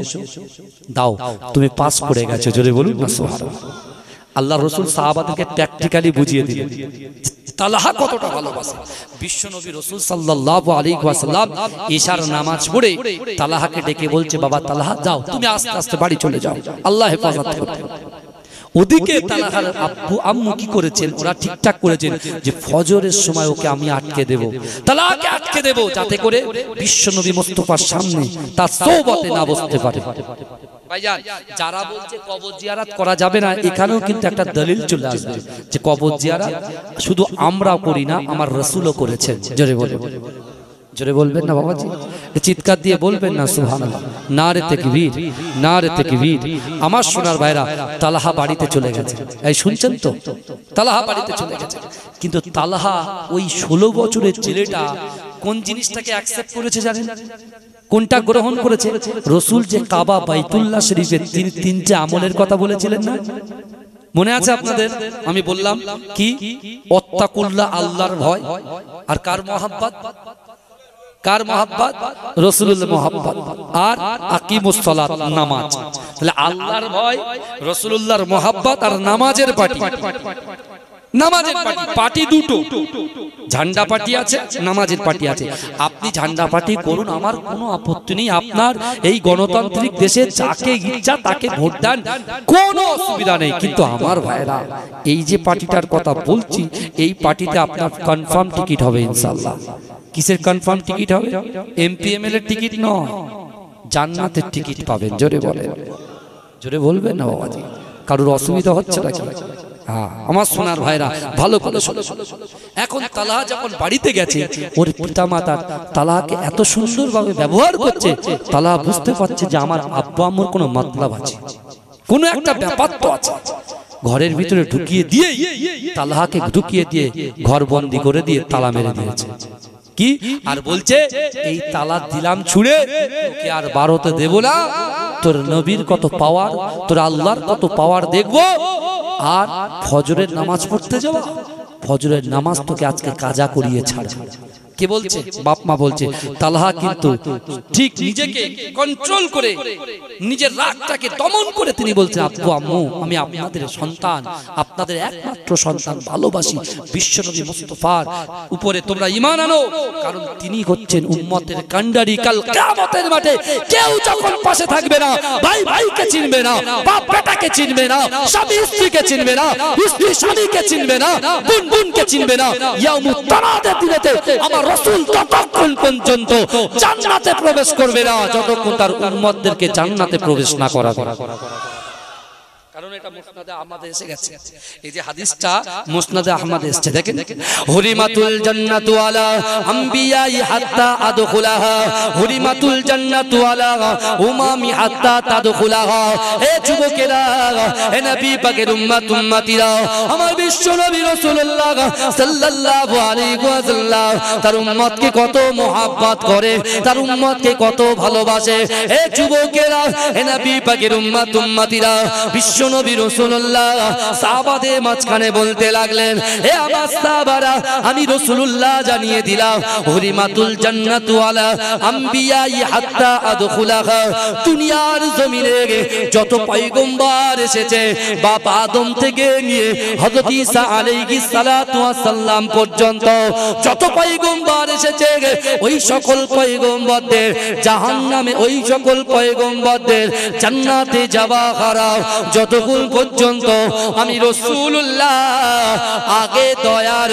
দাও তুমি পাস করে গেছো। জোরে বলুন না সুবহানাল্লাহ। আল্লাহ রাসূল সাহাবাদেরকে প্র্যাকটিক্যালি বুঝিয়ে দিলেন তালহা কতটা ভালোবাসে। বিশ্ব নবী রাসূল সাল্লাল্লাহু আলাইহি ওয়াসাল্লাম ইশার নামাজ পড়ে তালহাকে ডেকে বলছে, বাবা তালহা যাও তুমি আস্তে আস্তে বাড়ি চলে যাও, আল্লাহ হেফাজত করবে। ওদিকে তালহার আব্বু আম্মু কি করেছেন, ওরা ঠিকঠাক করেছেন যে ফজরের সময় ওকে আমি আটকে দেব, তালহাকে আটকে দেব, যাতে করে বিশ্বনবী মুস্তাফার সামনে তার সোহবতে না বসতে পারে। ভাইজান, যারা বলছে কবর জিয়ারত করা যাবে না, এখানেও কিন্তু একটা দলিল চলে আসবে যে কবর জিয়ারত শুধু আমরা করি না, আমার রাসূলও করেছেন। জোরে বলে, জোরে বলবেন না বাবাজি, চিৎকার দিয়ে বলবেন না সুবহানাল্লাহ, নারে তাকবীর, নারে তাকবীর। আমার সোনার ভাইরা, তালহা বাড়িতে চলে গেছে, এই শুনছেন তো, তালহা বাড়িতে চলে গেছে। কিন্তু তালহা ওই 16 বছরের ছেলেটা কোন জিনিসটাকে অ্যাকসেপ্ট করেছে জানেন? কোনটা গ্রহণ করেছে? রাসূল যে কাবা বাইতুল্লাহ শরীফের তিনটে আমলের কথা বলেছিলেন না, মনে আছে আপনাদের? আমি বললাম কি, ওয়াত্তাকুল্লাহ, আল্লাহর ভয়, আর কার মহব্বত? কার মহব্বত? রাসূলুল্লাহর মহব্বত। আর আকিমুস সালাত, নামাজ। তাহলে আল্লাহর ভয়, রাসূলুল্লাহর মহব্বত আর নামাজের পার্টি। নামাজের পার্টি, পার্টি দুটো, ঝান্ডা পার্টি আছে, নামাজের পার্টি আছে। আপনি ঝান্ডা পার্টি করুন, আমার কোনো আপত্তি নেই। আপনার এই গণতান্ত্রিক দেশে যাকে ইচ্ছা তাকে ভোট দেন, কোনো অসুবিধা নেই। কিন্তু আমার ভাইরা, এই যে পার্টিটার কথা বলছি, এই পার্টিতে আপনার কনফার্ম টিকিট হবে ইনশাআল্লাহ। কিসের কনফার্ম টিকিট হবে? এমপি এমএলএ টিকিট নয়, জান্নাতের টিকিট পাবেন। জোরে বলেন, জোরে বলবেন না বাবাজি, কারোর অসুবিধা হচ্ছে নাকি? হ্যাঁ, আমার সোনার ভাইরা ভালো করে শোনো। এখন তালহা যখন বাড়িতে গেছে, ওর পিতামাতা তালহাকে এত সুন্দরভাবে ব্যবহার করছে, তালহা বুঝতে পারছে যে আমার আব্বা আম্মুর কোনো মতলব আছে, কোনো একটা ব্যাপার তো আছে। ঘরের ভিতরে ঢুকিয়ে দিয়ে, তালহাকে ঢুকিয়ে দিয়ে ঘর বন্দি করে দিয়ে তালা মেরে দিয়েছে। কি আর বলছে, এই তালা দিলাম ছুঁড়ে, তোকে আর বারোতে দেব না। তোর নবীর কত পাওয়ার, তোর আল্লাহর কত পাওয়ার দেখবো। আর ফজরের নামাজ পড়তে যাওয়া, ফজরের নামাজ তোকে আজকে কাজা করিয়ে ছাড়। কে বলছে? বাপ মা বলছে। তালহা কিন্তু ঠিক নিজেকে কন্ট্রোল করে, নিজের রাগটাকে দমন করে তিনি বলছেন, আব্বু আম্মু, আমি আপনাদের সন্তান, আপনাদের একমাত্র সন্তান, ভালোবাসি। বিশ্বনবী মুস্তাফার উপরে তোমরা ঈমান আনো, কারণ তিনি হচ্ছেন উম্মতের কান্ডারি। কাল কিয়ামতের মাঠে কেউ যখন পাশে থাকবে না, ভাই ভাইকে চিনবে না, বাপ বেটাকে চিনবে না, স্বামী স্ত্রীকে চিনবে না, স্ত্রী স্বামীকে চিনবে না, বোন বোনকে চিনবে না, ইয়াউমুত তারাদের দিনেতে আমার রাসূল ততক্ষণ পর্যন্ত জান্নাতে প্রবেশ করবে না যতক্ষণ তার উম্মতদেরকে জান্নাতে প্রবেশ না করাবে। কারণ এটা মুসনাদে আহমদে এসে গেছে, এই যে হাদিসটা মুসনাদে আহমদে এসেছে। দেখেন, হুরিমাতুল জান্নাতু আলা আমবিয়াই হাত্তা আদখুলাহা, হুরিমাতুল জান্নাতু আলা উমামি হাত্তা তাদখুলাহা। এ যুবকেরা, এ নবী পাকের উম্মত উম্মতিরা, আমার বিশ্ব নবী রাসূলুল্লাহ সাল্লাল্লাহু আলাইহি ওয়াসাল্লাম তার উম্মতকে কত মহব্বত করে, তার উম্মতকে কত ভালোবাসে। এ যুবকেরা, এ নবী পাকের উম্মত উম্মতিরা, বিশ্ব নবী রাসূলুল্লাহ সাহাবাদের মাঝখানে বলতে লাগলেন, হে আমার সাহাবারা, আমি রাসূলুল্লাহ জানিয়ে দিলাম, হুরিমাতুল জান্নাতু আলা আমবিয়াই হাত্তা আদখুলাহা। দুনিয়ার জমিনে যত পয়গম্বর এসেছে, বাপ আদম থেকে নিয়ে হযরত ঈসা আলাইহিস সালাতু ওয়াস সালাম পর্যন্ত যত পয়গম্বর এসেছে, ওই সকল পয়গম্বরদের জাহান্নামে, ওই সকল পয়গম্বরদের জান্নাতে যাওয়া হারাম, যতক্ষণ পর্যন্ত আমি রাসূলুল্লাহ আগে দয়ার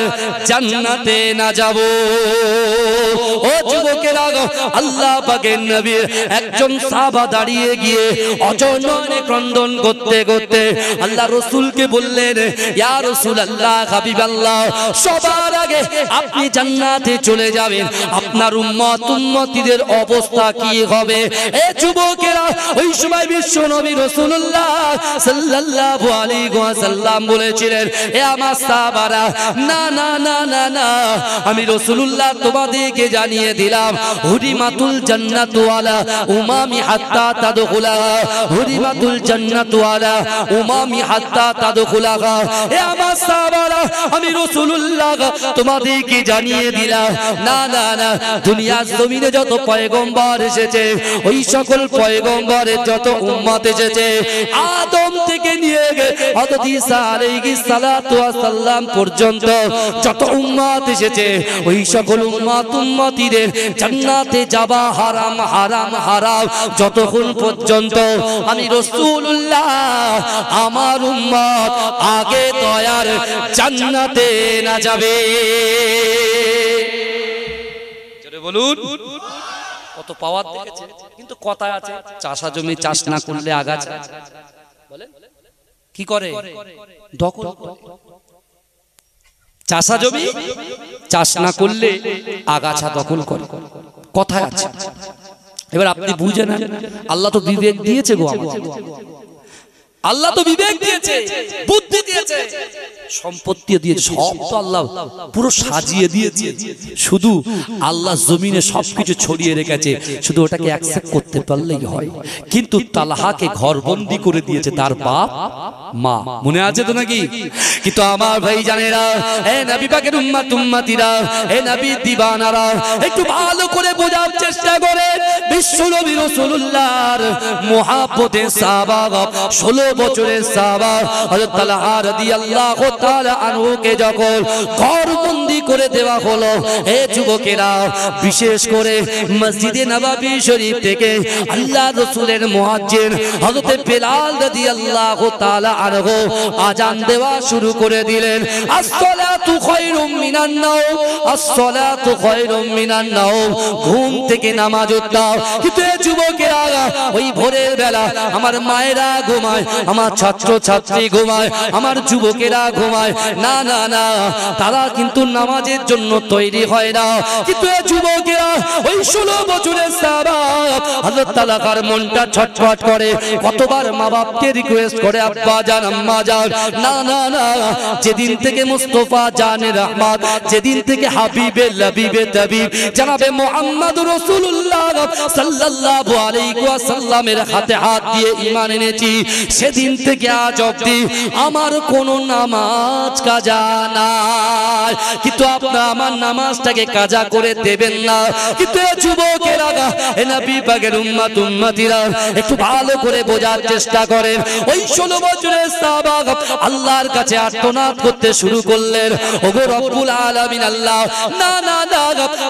জান্নাতে না যাব। ও যুবকেরা, আল্লাহ পাকের নবীর একজন সাহাবা দাঁড়িয়ে গিয়ে অজননে ক্রন্দন করতে করতে আল্লাহ রাসূলকে বললেন, ইয়া রাসূলুল্লাহ, হাবিবাল্লাহ, সবার আগে আপনি জান্নাতে চলে যাবেন, আপনার উম্মত উম্মতিদের অবস্থা কি হবে? এ যুবকেরা, ওই সময় বিশ্ব নবী রাসূলুল্লাহ সাল্লাল্লাহু আলাইহি ওয়াসাল্লাম বলেছিলেন, হে আমার সাহাবারা, না না না না না, আমি রাসূলুল্লাহ তোমাদেরকে জানিয়ে দিলাম, হুরিমাতুল জান্নাতু আলা উমামি হাত্তা তাদখুলাহা, হুরিমাতুল জান্নাতু আলা উমামি হাত্তা তাদখুলাহা। হে আমার সাহাবারা, আমি রাসূলুল্লাহ তোমাদেরকে জানিয়ে দিলাম, না না না, দুনিয়ার জমিনে যত পয়গম্বর এসেছে, ওই সকল পয়গম্বরের যত উম্মত এসেছে, আদম থেকে নিয়ে হযরত ঈসা আলাইহিস সালাতু ওয়াস সালাম পর্যন্ত যত উম্মত এসেছে ওই সকল উম্মতিদের জান্নাতে যাওয়া হারাম হারাম হারাম যতক্ষণ পর্যন্ত আমি রাসূলুল্লাহ আমার উম্মত আগে দয়ার জান্নাতে না যাবে। জোরে বলুন, কত পাওয়ার দেখেছে। কিন্তু কথা আছে, চাষা জমি চাষ না করলে আগাছা বলে কি করে, দখল করে। চাষা জমি চাষ না করলে আগাছা দখল করে, কথা আছে। এবার আপনি বুঝে নেন, আল্লাহ তো বিবেক দিয়েছে গো আমাদের, আল্লাহ তো বিবেক দিয়েছে, বুদ্ধি দিয়েছে, সম্পত্তি দিয়েছে, সব তো আল্লাহ পুরো সাজিয়ে দিয়েছে। শুধু আল্লাহ জমিনে সবকিছু ছড়িয়ে রেখেছে, শুধু ওটাকে অ্যাকসেপ্ট করতে পারলেই হয়। কিন্তু তালহাকে ঘরবন্দি করে দিয়েছে তার বাপ মা, মনে আছে তো নাকি? কিন্তু আমার ভাই জানেরা, হে নবী পাকের উম্মত উম্মতিরা, হে নবী দিবানারা, একটু ভালো করে বোঝার চেষ্টা করেন। বিশ্ব নবী রাসূলুল্লাহর মুহাব্বতে সাহাবা, 16 বছরের সাহাবা হযরত তালহা রাদিয়াল্লাহু তাআলা আনহুকে যখন ঘরবন্দি করে দেওয়া হলো, হে যুবকেরা, বিশেষ করে মসজিদে নববী শরীফ থেকে আল্লাহ রাসূলের মুয়াজ্জিন হযরত বেলাল রাদিয়াল্লাহু তাআলা আনহু আযান দেওয়া শুরু করে দিলেন। আসসালাতু খায়রুম মিনান নাওম, আসসালাতু খায়রুম মিনান নাওম, ঘুম থেকে নামাজ উঠাও। কিন্তু যুবকেরা, ওই ভোরের বেলা আমার মায়েরা ঘুমায়, আমার ছাত্র ছাত্রী ঘুমায়, আমার যুবকেরা ঘুমায়, না না না, তারা কিন্তু নামাজের জন্য তৈরি হয় না। কিন্তু যুবকেরা, ওই 16 বছরের সাহাবা হযরত তালহার মনটা ছটফট করে, কতবার মা বাপকে রিকোয়েস্ট করে, আব্বা জান আম্মা জান, না না না, যেদিন থেকে মুস্তাফা জানে রহমত, যেদিন থেকে হাবিবে লবিবে তাবিব জনাবে মুহাম্মদুর রাসূলুল্লাহ সাল্লাল্লাহু আলাইহি ওয়াসাল্লামের হাতে হাত দিয়ে ঈমান এনেছি, সেদিন থেকে আজ অবধি আমার কোন নামাজ কাজা নাই। কিন্তু আপনি আমার নামাজটাকে কাজা করে দেবেন না। কিন্তু যুবকেরা, হে নবী পাকের উম্মত উম্মতিরা, একটু ভালো করে বোঝার চেষ্টা করেন। ওই 16 বছরের সাহাবা আল্লাহর কাছে আর্তনাদ করতে শুরু করলেন, ওগো রব্বুল আলামিন আল্লাহ, না না না,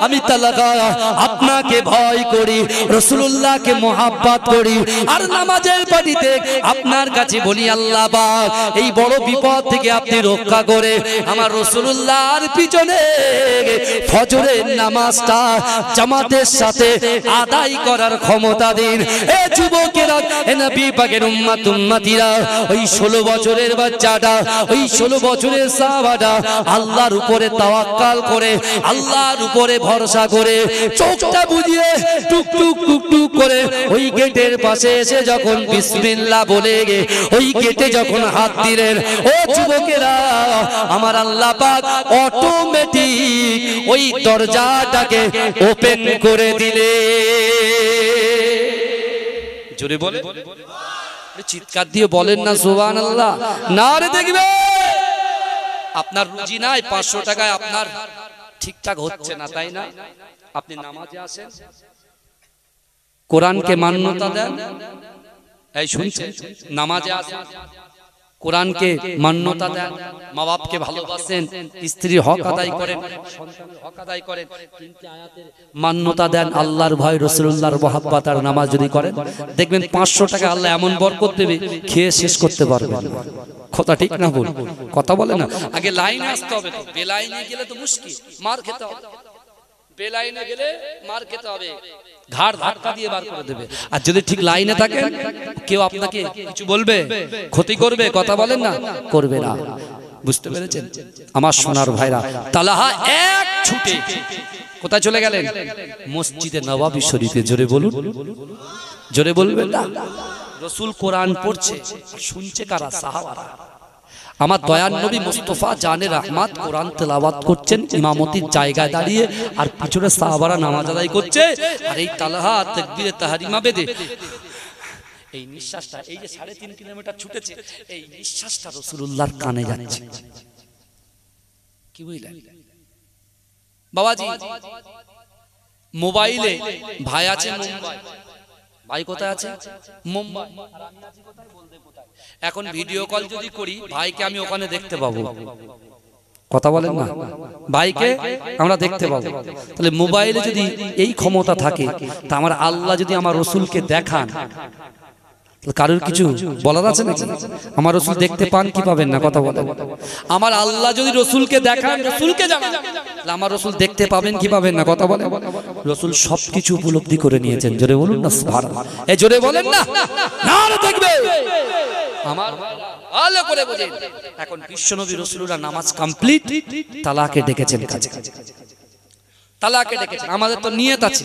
আমি তালহা আপনাকে ভয় করি, রাসূলুল্লাহকে মুহাব্বত করি, আর নামাজের পাটিতে আপনার কাছে বলি, আল্লাহ পাক এই বড় বিপদ থেকে আপনি রক্ষা করে আমার রাসূলুল্লাহর পিছনে ফজরের নামাজটা জামাতের সাথে আদায় করার ক্ষমতা দিন। এ যুবকেরা, এ নবী পাকের উম্মত উম্মতিরা, ওই 16 বছরের বাচ্চাটা, ওই 16 বছরের সাহাবাটা আল্লাহর উপরে তাওয়াক্কাল করে, আল্লাহর উপরে ভরসা করে, চোখটা বুজিয়ে টুক টুক টুক টুক করে ওই গেটের পাশে এসে যখন বিসমিল্লাহ বলে ওই গেটে যখন হাত দিলেন, ও যুবকেরা, আমার আল্লাহ পাক অটোমেটিক ওই দরজাটাকে ওপেন করে দিলে। জোরে বলে, চিৎকার দিয়ে বলেন না সুবহানাল্লাহ। না রে, দেখবে আপনার রুজি নাই, 500 টাকায় আপনার ঠিকঠাক হচ্ছে না, তাই না? আপনি নামাজে আসেন, কোরআনকে মান্যতা দেন, এই শুনছেন, নামাজে আসেন, কোরআনকে মান্যতা দেন, মা বাপকে ভালোবাসেন, স্ত্রীর হক আদায় করেন, সন্তানের হক আদায় করেন, তিনটি আয়াতের মান্যতা দেন, আল্লাহর ভয়, রাসূলুল্লাহর মহব্বত আর নামাজ যদি করেন, দেখবেন 500 টাকা আল্লাহ এমন বরকত দেবে, খেয়ে শেষ করতে পারবেন। কথা ঠিক না ভুল? কথা বলে না। আগে লাইনে আসতে হবে, তো বেলাইনে গেলে তো মুশকিল, মার খেতে হবে, বেলাইনে গেলে মার খেতে হবে, ঘাড় ধাক্কা দিয়ে বার করে দেবে। আর যদি ঠিক লাইনে থাকেন, কেউ আপনাকে কিছু বলবে, ক্ষতি করবে, কথা বলেন না, করবে না। বুঝতে পেরেছেন আমার সোনার ভাইরা? তালহা এক ছুটে কোথায় চলে গেলেন? মসজিদে নববী শরীফে। জোরে বলুন, জোরে বলবেন না? রাসূল কোরআন পড়ছে, শুনছে কারা? সাহাবারা। আমার দয়ার নবী মুস্তাফা জানে রহমত কোরআন তেলাওয়াত করছেন ইমামতির জায়গায় দাঁড়িয়ে, আর পিছনে সাহাবারা নামাজ আদায় করছে, আর এই তালহা তাকবীরে তাহরিমা বেদে এই নিঃশ্বাসটা, এই যে 3.5 কিলোমিটার ছুটেছে, এই নিঃশ্বাসটা রাসূলুল্লাহর কানে যাচ্ছে। কি বুঝলেন বাবাজি? মোবাইলে ভাই আছে মুম্বাই, ভাই কোথায় আছে? মুম্বাই। এখন ভিডিও কল যদি করি ভাইকে আমি ওখানে দেখতে পাবো, কথা বলেন না, ভাইকে আমরা দেখতে পাবো। তাহলে মোবাইলে যদি এই ক্ষমতা থাকে, তা আমার আল্লাহ যদি আমার রসুলকে দেখান, কারোর কিছু বলার আছে নাকি? আমার রসুল দেখতে পান কি পাবেন না, কথা বলেন। আমার আল্লাহ যদি রসুলকে দেখান, রসুলকে জানান, আমার রসুল দেখতে পাবেন কি পাবেন না, কথা বলেন। রসুল সবকিছু উপলব্ধি করে নিয়েছেন, জোরে বলুন না সুবহানাল্লাহ। এই জোরে বলেন না, না দেখবে আমার ভালো করে বুঝেন। এখন বিশ্বনবী রাসূলুল্লাহ নামাজ কমপ্লিট, তালাকে ডেকেছেন কাছে, তালাকে ডেকেছেন। আমাদের তো নিয়ত আছে,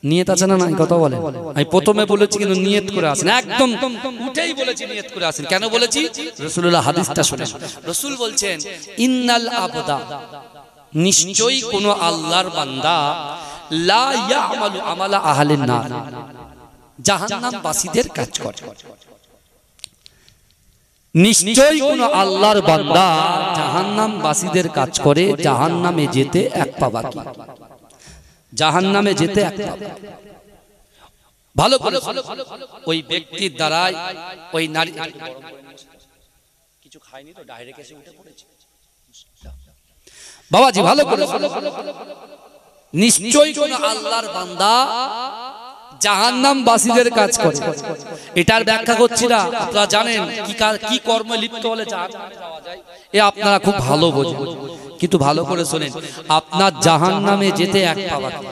নিয়ত আছে না নাই, কথা বলেন। আমি প্রথমে বলেছি কিন্তু নিয়ত করে আসেন, একদম উঠেই বলেছি নিয়ত করে আসেন। কেন বলেছি? রাসূলুল্লাহ হাদিসটা শুনেন। রাসূল বলছেন ইন্নাল আবদা, নিশ্চয়ই কোন আল্লাহর বান্দা, লা ইয়ামালু আমালা আহলিন নার, জাহান্নামবাসীদের কাজ করে। নিশ্চয়ই কোন আল্লাহর বান্দা জাহান্নামবাসীদের কাজ করে, জাহান্নামে যেতে এক পা বাকি, জাহান্নামে যেতে এক পা। ভালো করে ওই ব্যক্তির দ্বারাই ওই নারী কিছু খায়নি তো ডাইরেক্ট এসে উঠে পড়েছে বাবাজি, ভালো করে। নিশ্চয়ই কোন আল্লাহর বান্দা জাহান্নামবাসীদের কাজ করে। এটার ব্যাখ্যা করছি না, আপনারা জানেন কি কর্মে লিপ্ত হলে জাহান্নামে যাওয়া যায়, এ আপনারা খুব ভালো বোঝেন। কিন্তু ভালো করে শোনেন, আপনার জাহান্নামে যেতে এক পা বাকি,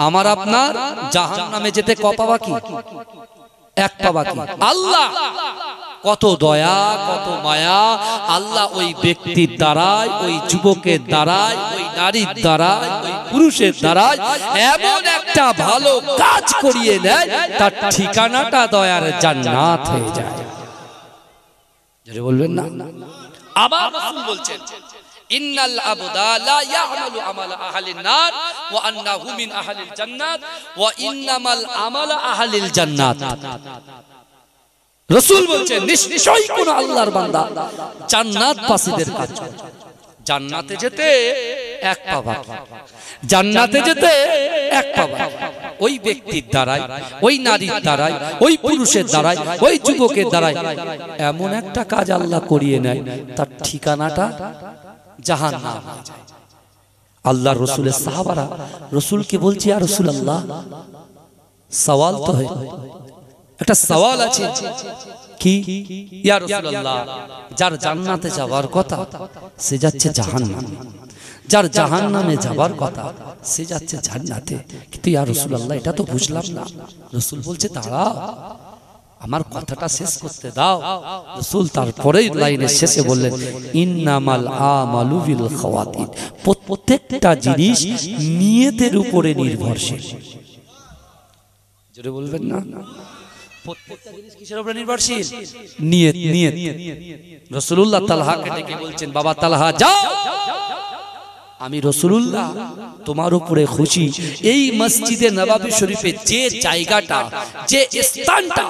আমার আপনার জাহান্নামে যেতে ক পা বাকি? এক পা বাকি। আল্লাহ কত দয়া, কত মায়া, আল্লাহ ওই ব্যক্তির দ্বারাই, ওই যুবকের দ্বারাই, ওই নারীর দ্বারাই, ওই পুরুষের দ্বারাই এমন একটা ভালো কাজ করিয়ে নেয়, তার ঠিকানাটা দয়ার জান্নাত হয়ে যায়। যারা বলবেন না, আবার রাসূল বলছেন ইন্নাল আবদা লা ইয়ামালু আমালা আহলিন নার ওয়া আন্নাহু মিন আহলিল জান্নাত ওয়া ইন্নামাল আমালা আহলিল জান্নাত। রাসূল বলছেন নিশ্চয়ই কোন আল্লাহর বান্দা জান্নাতবাসীদের কাজ করে, জান্নাতে যেতে এক পা বাকি, জান্নাতে যেতে এক পা বাকি। ওই ব্যক্তির দ্বারাই, ওই নারীর দ্বারাই, ওই পুরুষের দ্বারাই, ওই যুবকের দ্বারাই এমন একটা কাজ আল্লাহ করিয়ে নেয়, তার ঠিকানাটা জাহান্নাম হয়ে যায়। আল্লাহর রাসূলের সাহাবারা রাসূলকে বলছে, ইয়া রাসূলুল্লাহ, সওয়াল তো হয়, একটা সওয়াল আছে। কি? ইয়া রাসূলুল্লাহ, যার জান্নাতে যাওয়ার কথা সে যাচ্ছে জাহান্নামে, যার জাহান্নামে যাওয়ার কথা সে যাচ্ছে জান্নাতে। কিন্তু ইয়া রাসূলুল্লাহ, এটা তো বুঝলাম না। রাসূল বলছে দাঁড়াও, আমার কথাটা শেষ করতে দাও। রাসূল তারপরেই লাইনের শেষে বললেন ইন্নামাল আমালু বিল খাওয়াতির, প্রত্যেকটা জিনিস নিয়তের উপরে নির্ভরশীল। জোরে বলবেন না, প্রত্যেকটা জিনিস কিসের উপরে নির্ভরশীল? নিয়ত। নিয়ত। রাসূলুল্লাহ তালহাকে ডেকে বলছেন, বাবা তালহা যাও, আমি রাসূলুল্লাহ তোমার উপরে খুশি। এই মসজিদে নববী শরীফে যে জায়গাটা, যে স্থানটা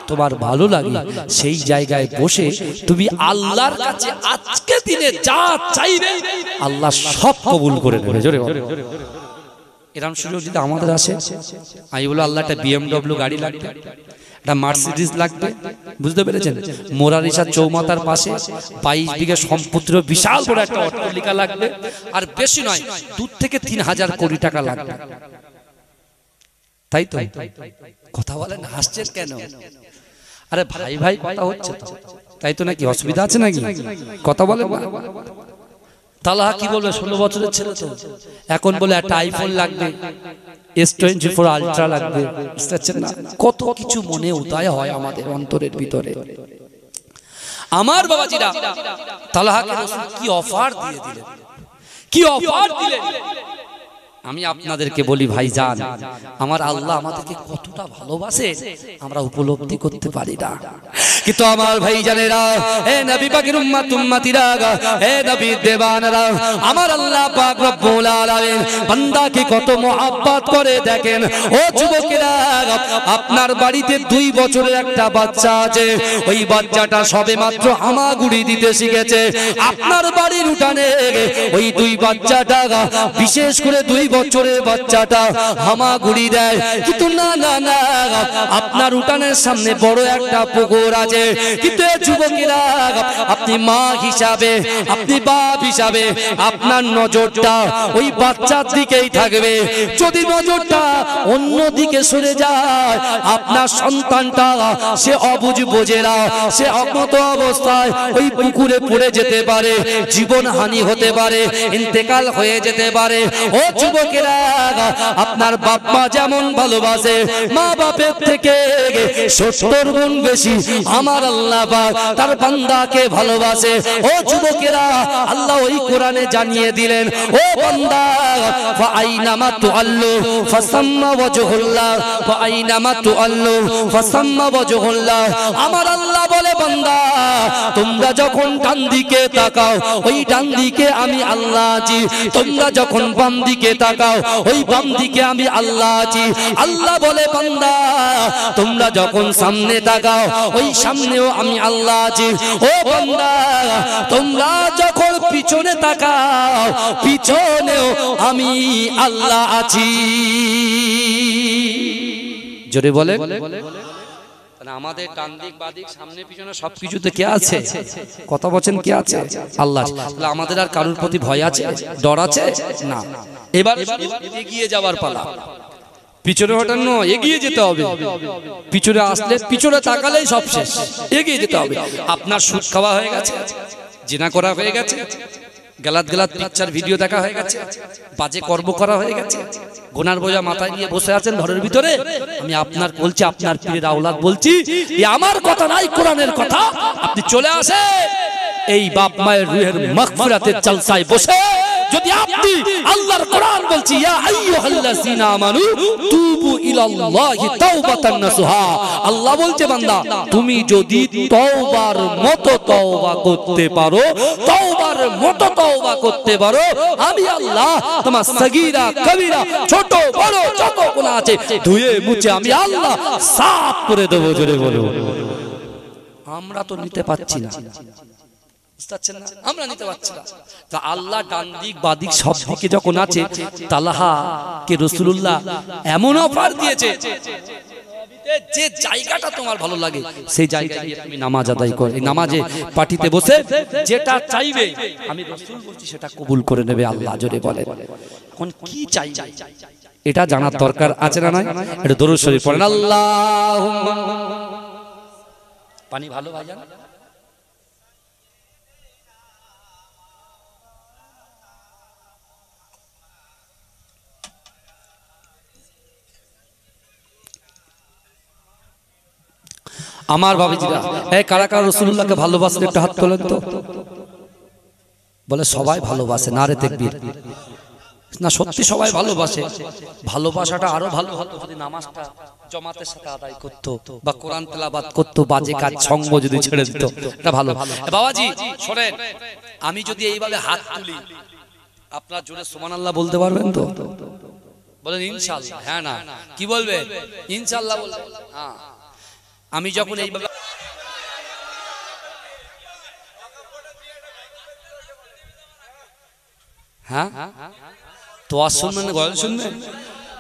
তোমার ভালো লাগে, সেই জায়গায় বসে তুমি আল্লাহর কাছে আজকে দিনে যা চাইবে আল্লাহ সব কবুল করে নেবে। জোরে এরকম সুযোগ যদি আমাদের আসে, আমি বলো আল্লাহ একটা BMW গাড়ি লাগবে, একটা মার্সিডিজ লাগবে, বুঝতে পেরেছেন? মোরারিসা চৌমাথার পাশে 22 বিঘা সম্পত্তির বিশাল বড় একটা অট্টালিকা লাগবে, আর বেশি নয় 2 থেকে 3,000 কোটি টাকা লাগবে। তাই তো? কথা বলেন, হাসছেন কেন? আরে ভাই ভাই কথা হচ্ছে তো, তাই তো? নাকি অসুবিধা আছে নাকি? কথা বলেন না। তালহা কি বলবে? 16 বছরের ছেলে তো, এখন বলে একটা আইফোন লাগবে, S24 আলট্রা লাগবে। বুঝতেছেন না? কত কিছু মনে উদয় হয় আমাদের অন্তরের ভিতরে। আমার বাবাজিরা, তালহাকে রাসূল কি অফার দিয়ে দিলেন, কি অফার দিলেন! আমি আপনাদেরকে বলি ভাইজান, আমার আল্লাহ আমাদেরকে কতটা ভালোবাসে আমরা উপলব্ধি করতে পারি না। কিন্তু আমার ভাই জানেরা, এ নবী পাকের উম্মত উম্মতিরা, এ নবী দেবানরা, আমার আল্লাহ পাক রব্বুল আলামিন বান্দাকে কত মহব্বত করে দেখেন। ও যুবকেরা, আপনার বাড়িতে 2 বছরের একটা বাচ্চা আছে, ওই বাচ্চাটা সবে মাত্র হামাগুড়ি দিতে শিখেছে। আপনার বাড়ির উঠানে ওই 2 বাচ্চাটা, বিশেষ করে 2 বছরের বাচ্চাটা হামাগুড়ি দেয়। কিন্তু না না না, আপনার উঠানের সামনে বড় একটা পুকুর আছে। কিন্তু যুবকেরা, আপনি মা হিসাবে, আপনি বাপ হিসাবে আপনার নজরটা ওই বাচ্চার দিকেই থাকবে। যদি নজরটা অন্য দিকে সরে যায়, আপনার সন্তানটা সে অবুঝ বোঝে না, সে অজ্ঞাত অবস্থায় ওই পুকুরে পড়ে যেতে পারে, জীবন হানি হতে পারে, ইন্তেকাল হয়ে যেতে পারে। ও যুবকেরা, আপনার বাপ মা যেমন ভালোবাসে, মা বাপের থেকে 70 গুণ বেশি আমার আল্লাহ পাক তার বান্দাকে ভালোবাসে। ও যুবকেরা, আল্লাহ ওই কোরআনে জানিয়ে দিলেন, ও বান্দা, ফাআইনামা তুআল্লু ফাসাম্মা ওয়াজহুল্লাহ, ফাআইনামা তুআল্লু ফাসাম্মা ওয়াজহুল্লাহ। আমার আল্লাহ বলে, বান্দা, তোমরা যখন ডান দিকে তাকাও, ওই ডান দিকে আমি আল্লাহ আছি। তোমরা যখন বাম দিকে তাকাও, ওই বাম দিকে আমি আল্লাহ আছি। আল্লাহ বলে, বান্দা, তোমরা যখন সামনে তাকাও, ওই সামনেও আমি আল্লাহ আছি। ও বান্দা, তোমরা যখন পিছনে তাকাও, পিছনেও আমি আল্লাহ আছি। জোরে বলে। আমাদের ডান দিক বাঁ দিক সামনে পিছনে সবকিছুতে কে আছে? কথা বলেন, কে আছে? আল্লাহ। তাহলে আমাদের আর কারোর প্রতি ভয় আছে, ডর আছে না। এবার এগিয়ে যাওয়ার পালা। পিছনে হটানো, এগিয়ে যেতে হবে। পিছনে আসলে, পিছনে তাকালেই সব শেষ, এগিয়ে যেতে হবে। আপনার সুদ খাওয়া হয়ে গেছে, জিনা করা হয়ে গেছে, গালাত গালাত পিকচার ভিডিও দেখা হয়ে গেছে, বাজে কর্ম করা হয়ে গেছে, গুনার বোঝা মাথায় নিয়ে বসে আছেন ঘরের ভিতরে। আমি আপনার বলছি, আপনার পীরের আওলাদ বলছি, এই আমার কথা নাই, কোরআনের কথা। আপনি চলে আসে এই বাপ মায়ের রুহের মাগফিরাতের জলসায় বসে, যদি আপনি আল্লাহর কোরআন বলছি, ইয়া আইয়ুহাল্লাযিনা আমানু তুবু ইলাল্লাহি তাওবাতান নাসুহা। আল্লাহ বলছে, বান্দা, তুমি যদি তওবার মতো তওবা করতে পারো, তওবার মতো তওবা করতে পারো, আমি আল্লাহ তোমার সগীরা কবিরা ছোট বড় যত গুনাহ আছে ধুয়ে মুছে আমি আল্লাহ সাফ করে দেব। জোরে বলো। আমরা তো নিতে পাচ্ছি না, আমরা নিতে পারছি না। তা আল্লাহ ডান দিক বাঁ দিক সব দিকে যখন আছে, তালহা কে রাসূলুল্লাহ এমন অফার দিয়েছে, যে জায়গাটা তোমার ভালো লাগে সেই জায়গায় তুমি নামাজ আদায় করো। এই নামাজে পাটিতে বসে যেটা চাইবে আমি রাসূল বলছি সেটা কবুল করে নেবে আল্লাহ। জোরে বলে। এখন কি চাই এটা জানার দরকার আছে না নাই? এটা দরুদ শরীফ পড়েন। আল্লাহুম্মা। পানি ভালো ভাইজান? আমার বাবাজিরা, এই কারা কারা রাসূলুল্লাহকে ভালোবাসেন একটু হাত তোলেন তো। বলে সবাই ভালোবাসে, নারে তাকবীর। না, সত্যি সবাই ভালোবাসে। ভালোবাসাটা আরো ভালো হতো যদি নামাজটা জামাতের সাথে আদায় করতো, বা কোরআন তেলাওয়াত করতো, বাজে কাজ সঙ্গ যদি ছেড়ে দিত, এটা ভালো। বাবাজি শোনেন, আমি যদি এইভাবে হাত তুলি, আপনার জোরে সুবহানাল্লাহ বলতে পারবেন তো? বলেন ইনশাআল্লাহ। হ্যাঁ না কি বলবে? ইনশাআল্লাহ বলবে। হ্যাঁ, আমি যখন এইভাবে হ্যাঁ তো শুনবেন, গল্প শুনবেন।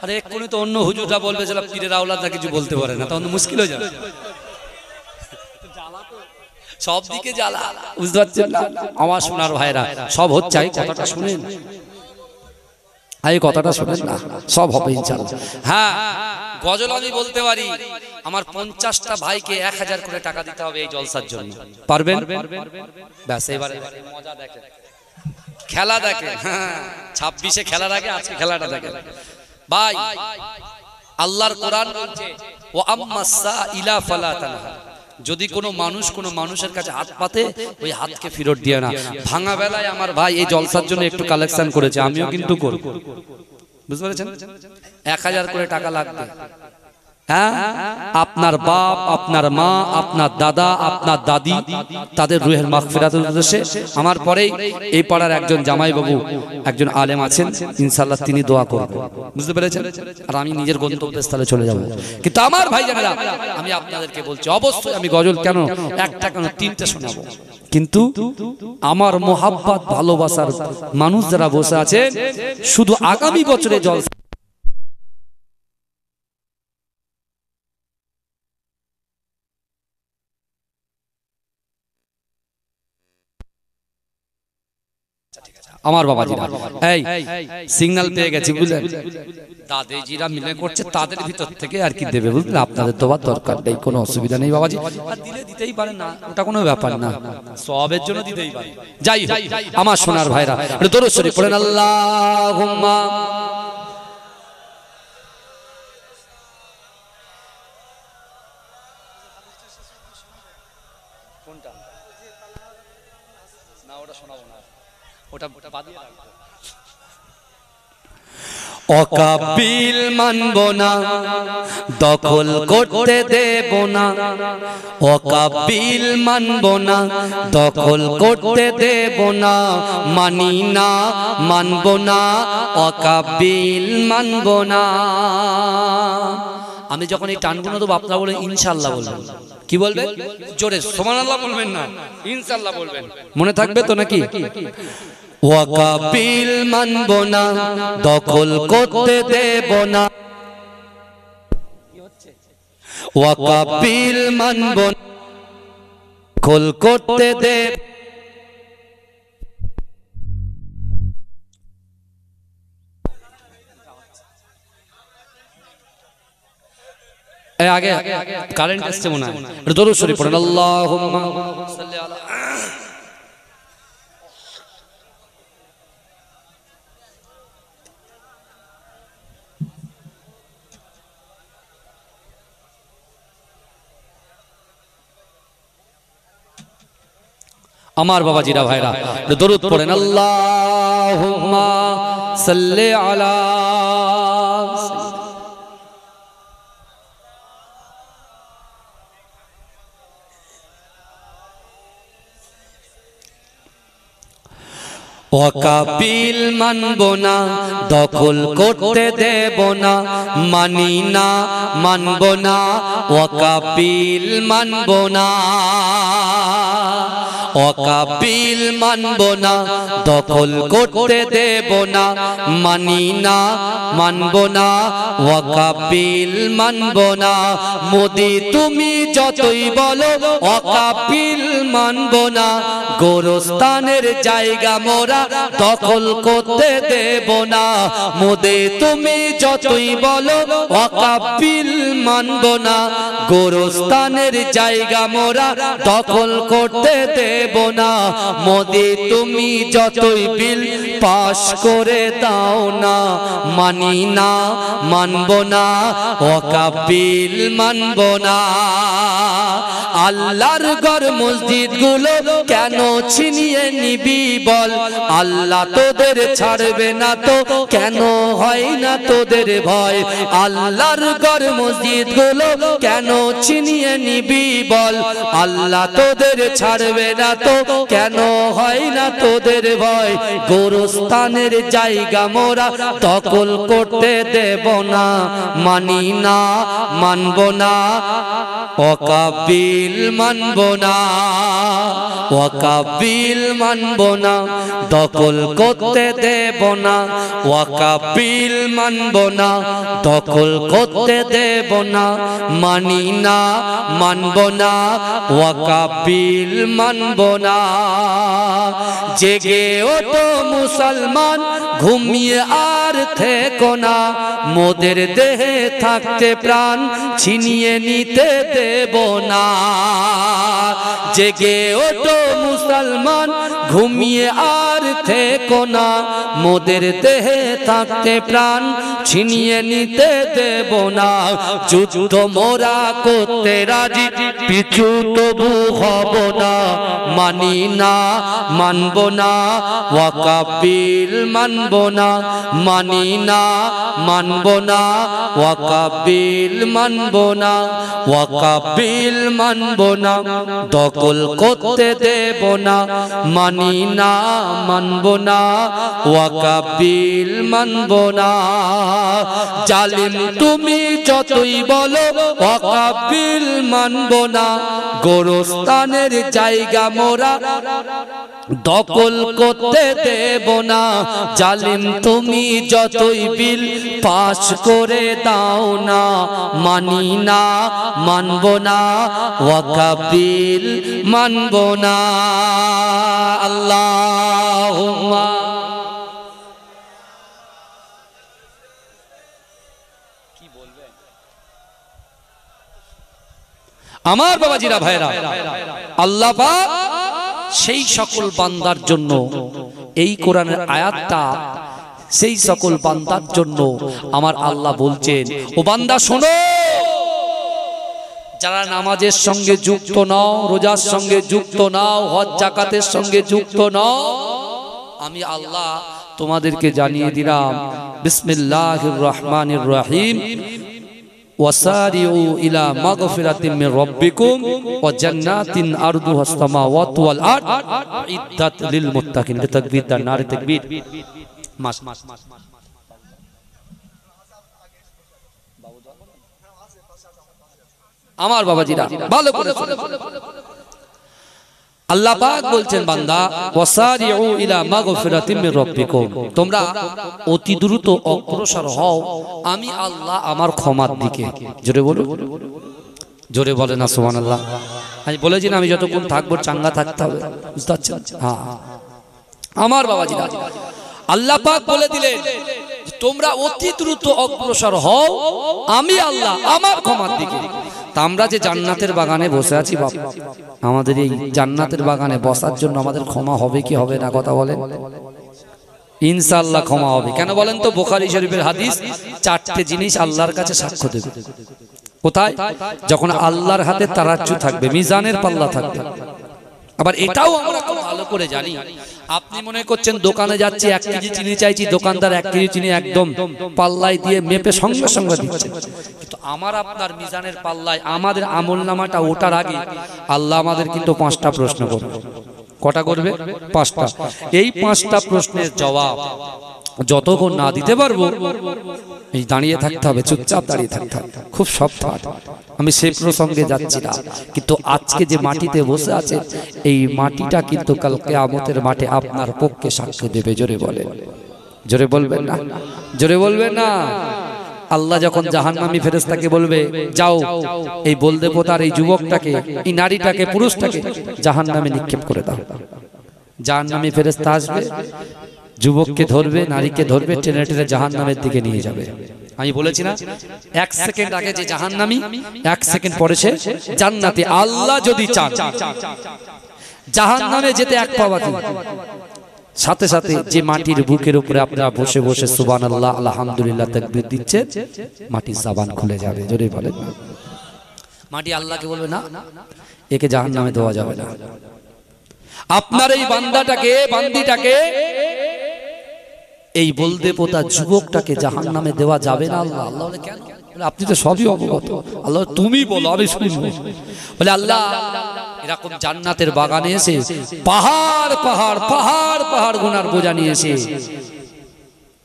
আরে এক্ষুনি তো অন্য হুজুরটা বলবে যে পীরের আওলাদরা কিছু বলতে পারে না, তখন মুশকিল হয়ে যাবে। সব দিকে জ্বালা, বুঝতে পারছেন না? আমার শোনার ভাইরা সব হচ্ছে, কথাটা শুনেন, এই কথাটা শুনেন না, সব হবে ইনশাআল্লাহ। হ্যাঁ, গজল আমি বলতে পারি, আমার 50টা ভাইকে 1000 করে টাকা দিতে হবে এই জলসার জন্য। পারবেন? ব্যাস, এবারে মজা দেখেন, খেলা দেখেন। হ্যাঁ, 26-এ খেলার আগে আজকে খেলাটা দেখেন ভাই। আল্লাহর কোরআন বলছে, ওয়া আম্মাস সাইলা ফালা তানহা। যদি কোনো মানুষ কোনো মানুষের কাছে হাত পাতে, ওই হাতকে ফেরত দিও না। ভাঙা বেলায় আমার ভাই এই জলসার জন্য একটু কালেকশন করেছে, আমিও কিন্তু করব। বুঝতে পেরেছেন? 1000 করে টাকা লাগবে। হ্যাঁ, আপনার বাপ, আপনার মা, আপনার দাদা, আপনার দাদি, তাদের রুহের মাগফিরাতের উদ্দেশ্যে আমার পরেই এই পাড়ার একজন জামাইবাবু, একজন আলেম আছেন, ইনশাআল্লাহ তিনি দোয়া করবেন, বুঝতে পেরেছেন? আর আমি নিজের গন্তব্যস্থলে চলে যাব। কিন্তু আমার ভাইজানেরা, আমি আপনাদেরকে বলছি, অবশ্যই আমি গজল কেন একটা কেন তিনটা শোনাবো, কিন্তু আমার মোহাব্বত ভালোবাসার মানুষ যারা বসে আছেন, শুধু আগামী বছরে জলসা আমার বাবাজিরা এই সিগন্যাল পেয়ে গেছি, বুঝলেন? দাদেজিরা মিলে করছে, তাদের ভিতর থেকে আর কি দেবে, বুঝলেন? আপনাদের দেওয়ার দরকার নেই, কোনো অসুবিধা নেই বাবাজি, আর দিলে দিতেই পারেন না, ওটা কোনো ব্যাপার না, সওয়াবের জন্য দিতেই পারে। যাই হোক আমার সোনার ভাইরা, দরুদ শরীফ পড়েন, আল্লাহুম্মা কোনটা না, ওটা শোনাবো না, ওটা বাদিয়ে রাখবো। অকাবিল মানব না, দখল করতে দেব না, অকাবিল মানব না, দখল করতে দেব না, মানি না, মানব না, অকাবিল মানব না। আমি যখন এই টানগুলো দেবো আপনারা বলেন ইনশাআল্লাহ বলবেন, কি বলবেন? জোরে সুবহানাল্লাহ বলবেন না, ইনশাআল্লাহ বলবেন, মনে থাকবে তো নাকি? ওয়াকাবিল মানব না, দখল করতে দেব না, ওয়াকাবিল মানব না, দখল করতে দেব। আগে কারেন্ট আসছে মনে হয়, দরুদ শরীফ পড়েন, আল্লাহুম্মা সাল্লি আলা। আমার বাবাজিরা ভাইরা দরুদ পড়েন, আল্লাহুম্মা সাল্লি আলা। ওয়াকাবিল মানব না, দখল করতে দেব না, মানি না, মানব না, ওয়াকাবিল মানব না, অকাবিল মানব না, দখল করতে দেব না, মানি না, মানব না, অকাবিল মানব না। মোদি তুমি যতই বলো অকাবিল মানব না, গোরস্থানের জায়গা মোরা দখল করতে দেব না। মোদি তুমি যতই বলো অকাবিল মানব না, গোরস্থানের জায়গা মোরা দখল করতে দেব না। মোদি তুমি যতই বিল পাশ করে দাও না, মানি না, মানব না, ওয়াকাবিল মানব না। আল্লাহর ঘর মসজিদ গুলো কেন ছিনিয়ে নিবি বল, আল্লাহ তোদের ছাড়বে না তো, কেন হয় না তোদের ভয়? আল্লাহর ঘর মসজিদ গুলো কেন ছিনিয়ে নিবি বল, আল্লাহ তোদের ছাড়বে না তো, কেন হয় না তোদের ভয়? গোরস্থানের জায়গা মোরা দখল করতে দেব না, মানি না, মানব না, ওয়াকাবিল মানব না, ওয়াকাবিল মানব না, দখল করতে দেব না, ওয়াকাবিল মানব না, দখল করতে দেব না, মানি না, মানব না, ওয়াকাবিল মানব না। জেগে ওঠো মুসলমান, ঘুমিয়ে আর থেকো না, মোদের দেহে থাকতে প্রাণ ছিনিয়ে নিতে দেব না। জেগে ওঠো মুসলমান, ঘুমিয়ে আর থেকো না, মোদের দেহে থাকতে প্রাণ ছিনিয়ে নিতে দেব না। যুদ্ধ মোরা করতে রাজি, পিছু তবু হব না। মানি না, মানব না, ওয়াকাবিল মানব না। মানি না, মানব না, ওয়াকাবিল মানব না। ওয়াকাবিল মানব না, দখল করতে দেব না। মানি না, মানব না, ওয়াকাবিল মানব না। জালিম তুমি যতই বলো, ওয়াকাবিল মানব না। গোরস্থানের জায়গা মোরা দখল করতে দেব না। জালিম তুমি যতই বিল পাস করে দাও না। মানি না, মানব না, ওয়াকাবিল মানব না। আল্লাহুম্মা আমার বাবাজিরা ভাইরা, আল্লাহ পাক সেই সকল বান্দার জন্য এই কোরআনের আয়াতটা, সেই সকল বান্দার জন্য আমার আল্লাহ বলছেন, ও বান্দা শোনো, যারা নামাজের সঙ্গে যুক্ত নাও, রোজার সঙ্গে যুক্ত নাও, হজ যাকাতের সঙ্গে যুক্ত নাও, আমি আল্লাহ তোমাদেরকে জানিয়ে দিলাম, বিসমিল্লাহির রহমানির রহিম, ওয়াসারিউ ইলা মাগফিরাতিম মির রাব্বিকুম ওয়া জান্নাতিন আরদুহাস সামাওয়াতু ওয়াল আরদ ইদ্দাত লিল মুত্তাকিন। তাকবীর দান, নারে তাকবীর। মাস আমার বাবাজিরা ভালো করে শুনুন, আল্লাহ পাক বলছেন, বান্দা ওয়াসারিউ ইলা মাগফিরাতিম মির রাব্বিকুম, তোমরা অতি দ্রুত অগ্রসর হও আমি আল্লাহ আমার ক্ষমার দিকে। জোরে বলো, জোরে বলে না সুবহানাল্লাহ। আমি বলেছি না, আমি যতক্ষণ থাকবো চাঙ্গা থাকতে হবে, বুঝতে পারছেন? হ্যাঁ, আমার বাবাজিরা আল্লাহ পাক বলে দিলেন, তোমরা অতি দ্রুত অগ্রসর হও আমি আল্লাহ আমার ক্ষমার দিকে। তা আমরা যে জান্নাতের বাগানে বসে আছি বাবা, আমাদের এই জান্নাতের বাগানে বসার জন্য আমাদের ক্ষমা হবে কি হবে না? কথা বলেন। ইনশাআল্লাহ ক্ষমা হবে। কেন বলেন তো? বুখারী শরীফের হাদিস, চারটে জিনিস আল্লাহর কাছে সাক্ষ্য দেবে। কোথায়? যখন আল্লাহর হাতে তারাজ্জু থাকবে, মিজানের পাল্লা থাকবে। আবার এটাও আমরা খুব ভালো করে জানি, আপনি মনে করছেন দোকানে যাচ্ছি 1 কেজি চিনি চাইছি, দোকানদার 1 কেজি চিনি একদম পাল্লায় দিয়ে মেপে সঙ্গে সঙ্গে দিচ্ছে। কিন্তু আমার আপনার মিজানের পাল্লায় আমাদের আমলনামাটা ওঠার আগে আল্লাহ আমাদের কিন্তু 5টা প্রশ্ন করবে। কটা করবে? 5টা। এই 5টা প্রশ্নের জবাব যতক্ষণ না দিতে পারবো, এই দাঁড়িয়ে থাকতে হবে, চুপচাপ দাঁড়িয়ে থাকতে হবে। খুব সফট। আমি সেই প্রসঙ্গে যাচ্ছি না, কিন্তু আজকে যে মাটিতে বসে আছে এই মাটিটা কিন্তু কাল কিয়ামতের মাঠে আপনার পক্ষে সাক্ষ্য দেবে। জোরে বলেন, জোরে বলবেন না, জোরে বলবেন না। আল্লাহ যখন জাহান্নামী ফেরেশতাকে বলবে, যাও এই বলদেবতার এই যুবকটাকে, এই নারীটাকে, পুরুষটাকে জাহান্নামে নিক্ষেপ করে দাও। জাহান্নামী ফেরেশতা আসবে, যুবককে ধরবে, নারীকে ধরবে, টেনে টেনে জাহান্নামের দিকে নিয়ে যাবে। আমি বলেছি না, 1 সেকেন্ড আগে যে জাহান্নামী, 1 সেকেন্ড পরে সে জান্নাতি। আল্লাহ যদি চান জাহান্নামে যেতে 1 পা বাকি, সাথে সাথে যে মাটির বুকের উপরে আপনারা বসে বসে সুবহানাল্লাহ আলহামদুলিল্লাহ তাকবীর দিচ্ছেন, মাটির জবান খুলে যাবে। জোরে বলেন। মাটি আল্লাহকে বলবে, না, একে জাহান্নামে দেওয়া যাবে না। আপনার এই বান্দাটাকে, বান্দিটাকে, এই বলদেবতা যুবকটাকে জাহান্নামে দেওয়া যাবে না। আল্লাহ আল্লাহ বলে, কেন? বলে, আপনি তো সবই অবগত। আল্লাহ, তুমি বলো, আমি শুনবো। বলে, আল্লাহ এরকম জান্নাতের বাগানে এসে পাহাড় পাহাড় পাহাড় পাহাড় গুনার বোঝা নিয়ে এসে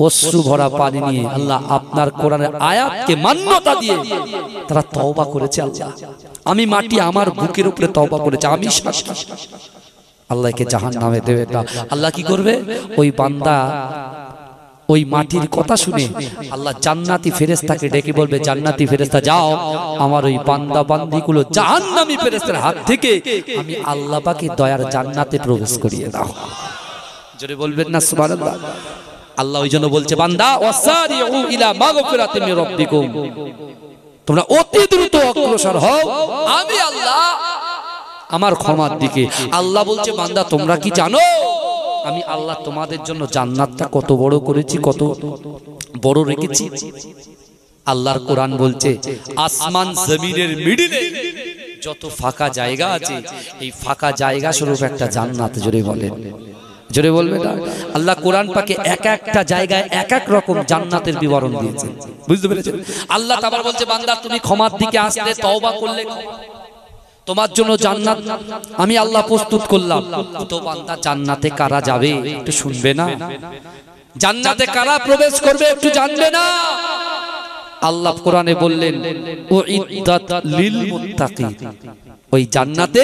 অশ্রু ভরা পানি নিয়ে আল্লাহ আপনার কোরআনের আয়াতকে মান্যতা দিয়ে তারা তওবা করেছে। আল্লাহ, আমি মাটি আমার বুকের উপরে তওবা করেছে, আমি সাক্ষী। আল্লাহকে জাহান্নামে দেবে না। আল্লাহ কি করবে? ওই বান্দা ওই মাটির কথা শুনে আল্লাহ জান্নাতি ফেরেশতাকে ডেকে বলবে, জান্নাতি ফেরেশতা যাও, আমার ওই বান্দা বান্দিগুলো জাহান্নামী ফেরেশতার হাত থেকে আমি আল্লাহ পাকে দয়ার জান্নাতে প্রবেশ করিয়ে দাও। জোরে বলবেন না সুবহানাল্লাহ। আল্লাহ ওই জন্য বলছে, বান্দা ওয়াসারিউ ইলা মাগফিরাতিম মির রাব্বিকুম, তোমরা অতি দ্রুত অগ্রসর হও আমি আল্লাহ আমার ক্ষমার দিকে। আল্লাহ বলছে, বান্দা তোমরা কি জানো আমি আল্লাহ তোমাদের জন্য জান্নাতটা কত বড় করেছি, কত বড় রেখেছি। আল্লাহর কোরআন বলছে আসমান জমিনের মিডিলে যত ফাঁকা জায়গা আছে, এই ফাঁকা জায়গা স্বরূপ একটা জান্নাত। জোরে বলেন, জোরে বলবে না? আল্লাহ কোরআন পাকে এক একটা জায়গায় এক এক রকম জান্নাতের বিবরণ দিয়েছেন, বুঝতে পেরেছেন? আল্লাহ তাআলা বলছে বান্দা তুমি ক্ষমার দিকে আসলে, তওবা করলে তোমার জন্য জান্নাত আমি আল্লাহ প্রস্তুত করলাম। তো বান্দা জান্নাতে কারা যাবে একটু শুনবে না? জান্নাতে কারা প্রবেশ করবে একটু জানবে না? আল্লাহ কোরআনে বললেন উইদ্দাত লিল মুত্তাকিন, ওই জান্নাতে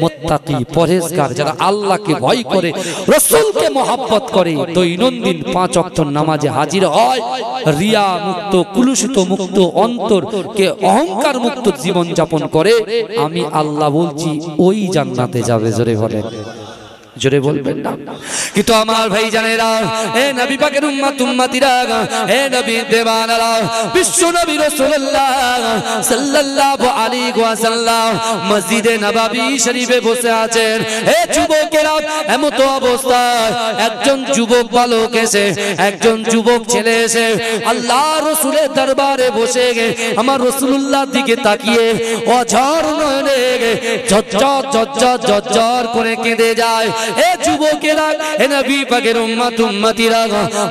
মুত্তাকি পরহেজগার যারা আল্লাহকে ভয় করে, রাসূলকে মহব্বত করে, দৈনন্দিন 5 ওয়াক্ত নামাজে হাজির হয়, রিয়া মুক্ত, কুলুষিত মুক্ত অন্তরকে অহংকার মুক্ত জীবন যাপন করে, আমি আল্লাহ বলছি ওই জান্নাতে যাবে। জোরে বলেন, জোরে বলবেন না? কিন্তু আমার ভাই জানেরা, হে নবী পাকের উম্মত উম্মতিরা, হে নবী দেওয়ানারা, বিশ্ব নবী রাসূলুল্লাহ সাল্লাল্লাহু আলাইহি ওয়াসাল্লাম মসজিদে নববী শরীফে বসে আছেন। হে যুবকেরা, এমত অবস্থায় একজন যুবক বালক এসে, একজন যুবক ছেলে এসে আল্লাহ রাসূলের দরবারে বসে আমার রাসূলুল্লাহর দিকে তাকিয়ে অঝর নয়নে ঝরঝর ঝরঝর ঝরঝর করে কেঁদে যায়। এ যুবকেরা, হে নবী পাকের উম্মত উম্মতিরা,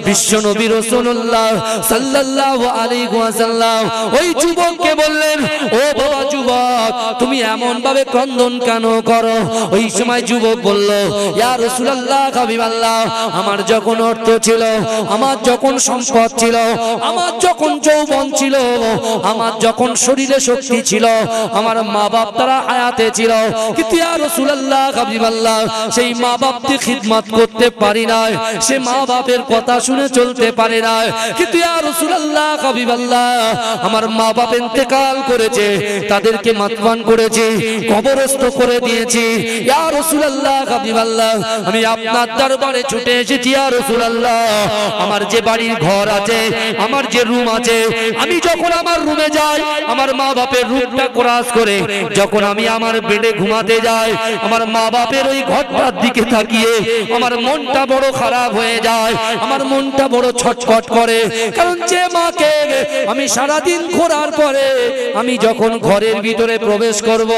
বিশ্ব নবী রাসূলুল্লাহ সাল্লাল্লাহু আলাইহি ওয়াসাল্লাম ওই যুবককে বললেন, ও বাবা যুবক, তুমি এমন ভাবে ক্রন্দন কেন করো? ওই সময় যুবক বলল, ইয়া রাসূলুল্লাহ হাবিবাল্লাহ, আমার যখন অর্থ ছিল, আমার যখন সম্পদ ছিল, আমার যখন যৌবন ছিল, আমার যখন শরীরে শক্তি ছিল, আমার মা বাপ তারা হায়াতে ছিল, কিন্তু ইয়া রাসূলুল্লাহ হাবিবাল্লাহ সেই মা বাপকে খিদমত করতে পারি না, সে মা বাপের কথা শুনে চলতে পারে না। কিন্তু ইয়া রাসূলুল্লাহ হাবিবাল্লাহ, আমার মা বাপ ইন্তেকাল করেছে, তাদেরকে মাতবান করেছি, কবরস্থ করে দিয়েছি। ইয়া রাসূলুল্লাহ হাবিবাল্লাহ, আমি আপনার দরবারে ছুটে এসেছি। ইয়া রাসূলুল্লাহ, আমার যে বাড়ির ঘর আছে, আমার যে রুম আছে, আমি যখন আমার রুমে যাই, আমার মা বাপের রুমটা ক্রস করে যখন আমি আমার বেডে ঘুমাতে যাই, আমার মা বাপের ওই ঘরটার দিকে তাকিয়ে আমার মনটা বড় খারাপ হয়ে যায়, আমার মনটা বড় ছটফট করে। কারণ যে মাকে আমি সারা দিন ঘোরার পরে আমি যখন ঘরের ভিতরে প্রবেশ করব,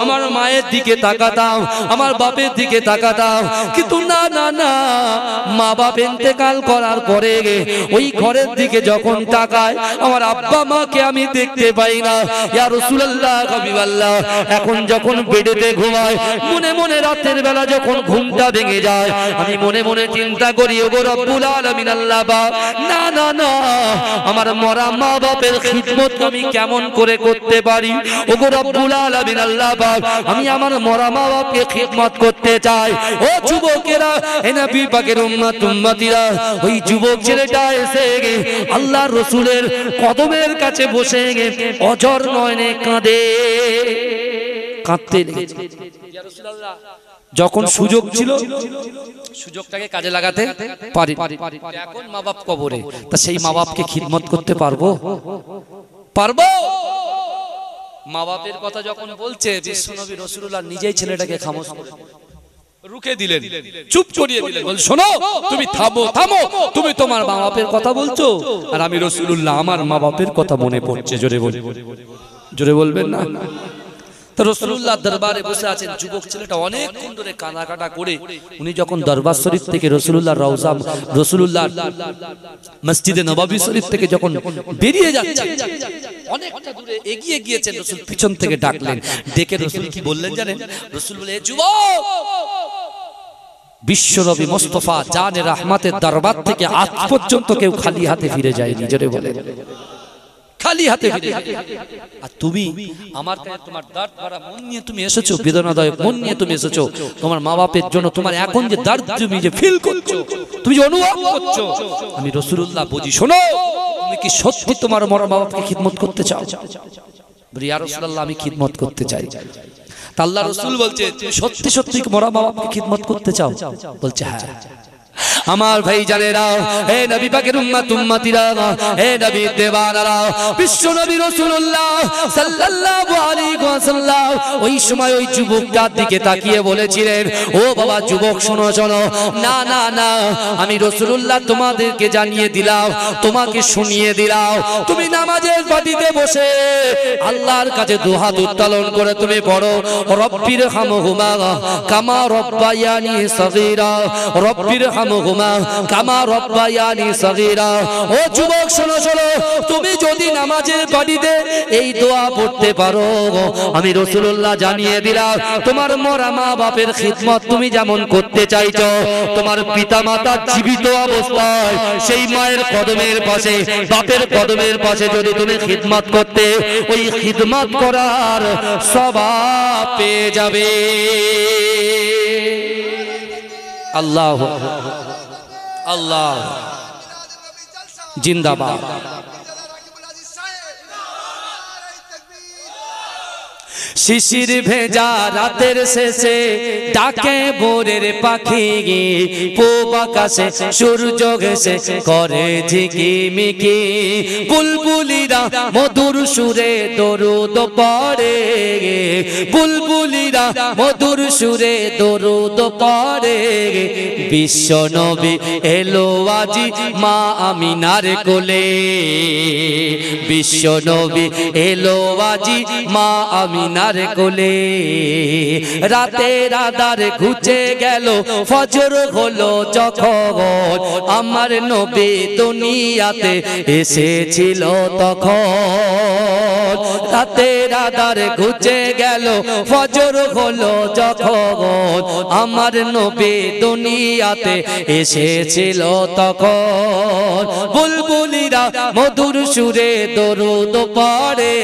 আমার মায়ের দিকে তাকাতাম, আমার বাপের দিকে তাকাতাম, কিন্তু না না না, মা বাপ ইন্তেকাল করার পরে ওই ঘরের দিকে যখন তাকায়, আমার আব্বা মাকে আমি দেখতে পাই না। ইয়া রাসূলুল্লাহ হাবিবাল্লাহ, এখন যখন বেডেতে ঘুমাই, মনে মনে রাতের বেলা যখন ঘুমটা ভেঙে যায়, আমি মনে মনে চিন্তা করি, ওগো রব্বুল আলামিন আল্লাহ পাক, না না না, আমার মরা মা বাপের খিদমত আমি কেমন করে করতে পারি? ওগো রব্বুল আলামিন আল্লাহ পাক, আমি আমার মরা মা বাপকে খিদমত করতে চাই। ও যুবকেরা, হে নবী পাকের উম্মত উম্মতিরা, ওই যুবক ছেলেটা এসে আল্লাহর রাসূলের কদমের কাছে বসে অঝর নয়নে কাঁদে, কাঁদতে লেগেছে। ইয়া রাসূলুল্লাহ, যখন সুযোগ ছিল সুযোগটাকে কাজে লাগাতে পারি, এখন মা বাপ কবরে, তা সেই মা বাপকে খিদমত করতে পারবো? পারবো? মা বাপের কথা যখন বলছে, বিশ্বনবী রাসূলুল্লাহ নিজেই ছেলেটাকে খামোশ করে রুখে দিলেন, চুপ করিয়ে দিলেন, বল শোনো, তুমি থামো থামো, তুমি তোমার মা বাপের কথা বলছো, আর আমি রাসূলুল্লাহ আমার মা বাপের কথা মনে পড়ছে। জোরে বল, জোরে বলবেন না? তো রাসূলুল্লাহ দরবারে বসে আছেন, যুবক ছেলেটা অনেকক্ষণ ধরে কান্নাকাটা করে, উনি যখন দরবার শরীফ থেকে রাসূলুল্লাহ রওজা, রাসূলুল্লাহ মসজিদে নববী শরীফ থেকে যখন বেরিয়ে যাচ্ছেন, অনেকটা দূরে এগিয়ে গিয়েছেন, রাসূল পিছন থেকে ডাকলেন, ডেকে রাসূল কি বললেন জানেন? রাসূল বলে, যুবক, বিশ্বনবী মুস্তাফা জানে রহমতের দরবার থেকে আজ পর্যন্ত কেউ খালি হাতে ফিরে যায়নি। জোরে বলে, খালি হাতে ফিরে। আর তুমি আমার কাছে তোমার দর্দ ভরা মন নিয়ে তুমি এসেছো, বেদনাদায়ক মন নিয়ে তুমি এসেছো, তোমার মা বাপের জন্য তোমার এখন যে দর্দ তুমি যে ফিল করছো, তুমি যে অনুভব করছো, আমি রাসূলুল্লাহ বুঝি। শোনো, তুমি কি সত্যি তোমার মরা মা বাপকে খিদমত করতে চাও? বলি, ইয়া রাসূলুল্লাহ, আমি খিদমত করতে চাই। তা আল্লাহ রাসূল বলছে, তুমি সত্যি সত্যি মরা মা বাপকে খিদমত করতে চাও? বলছে, হ্যাঁ। আমার ভাই জানেরা, হে নবী পাকের উম্মত উম্মতিরা, হে নবী দেওয়ানারা, বিশ্ব নবী রাসূলুল্লাহ সাল্লাল্লাহু আলাইহি ওয়াসাল্লাম ওই সময় ওই যুবকটার দিকে তাকিয়ে বলেছিলেন, ও বাবা যুবক শোনো শোনো, না না না, আমি রাসূলুল্লাহ তোমাদেরকে জানিয়ে দিলাম, তোমাকে শুনিয়ে দিলাম, তুমি নামাজের পাটিতে বসে আল্লাহর কাছে দুহাত উত্তোলন করে তুমি পড়ো, রব্বির হামহুমা কামা রব্বায়ানি সগীরা, রব্বির হামহুমা কামা রব্বায়ানি সগীরা। ও যুবক শোনো শোনো, তুমি যদি নামাজের পাটিতে এই দোয়া পড়তে পারো, আমি রাসূলুল্লাহ জানিয়ে দিলাম, তোমার মরা মা বাপের খিদমত তুমি যেমন করতে চাইছো, তোমার পিতা মাতা জীবিত অবস্থায় সেই মায়ের কদমের পাশে বাপের কদমের পাশে যদি তুমি খিদমত করতে, ওই খিদমত করার সওয়াব পেয়ে যাবে। আল্লাহ আল্লাহ জিন্দাবাদ। শিশির ভেজা রাতের শেষে ডাকে ভোরের পাখি, পূব আকাশে সূর্য ঘেঁষে করে ঝিকিমিকি, বুলবুলিরা মধুর সুরে দরুদ পড়ে, বুলবুলিরা মধুর সুরে দরুদ পড়ে। বিশ্ব নবী এলো আজি মা আমিনার কোলে, বিশ্ব নবী এলো আজি মা আমিনার কোলে। রাতের আঁধার ঘুচে গেল, ফজর হলো যখন, আমার নবী দুনিয়াতে এসেছিল তখন। রাতের আঁধার ঘুচে গেল, ফজর হলো যখন, আমার নবী দুনিয়াতে এসেছিল তখন। বুলবুলিরা মধুর সুরে দরুদ পড়ে,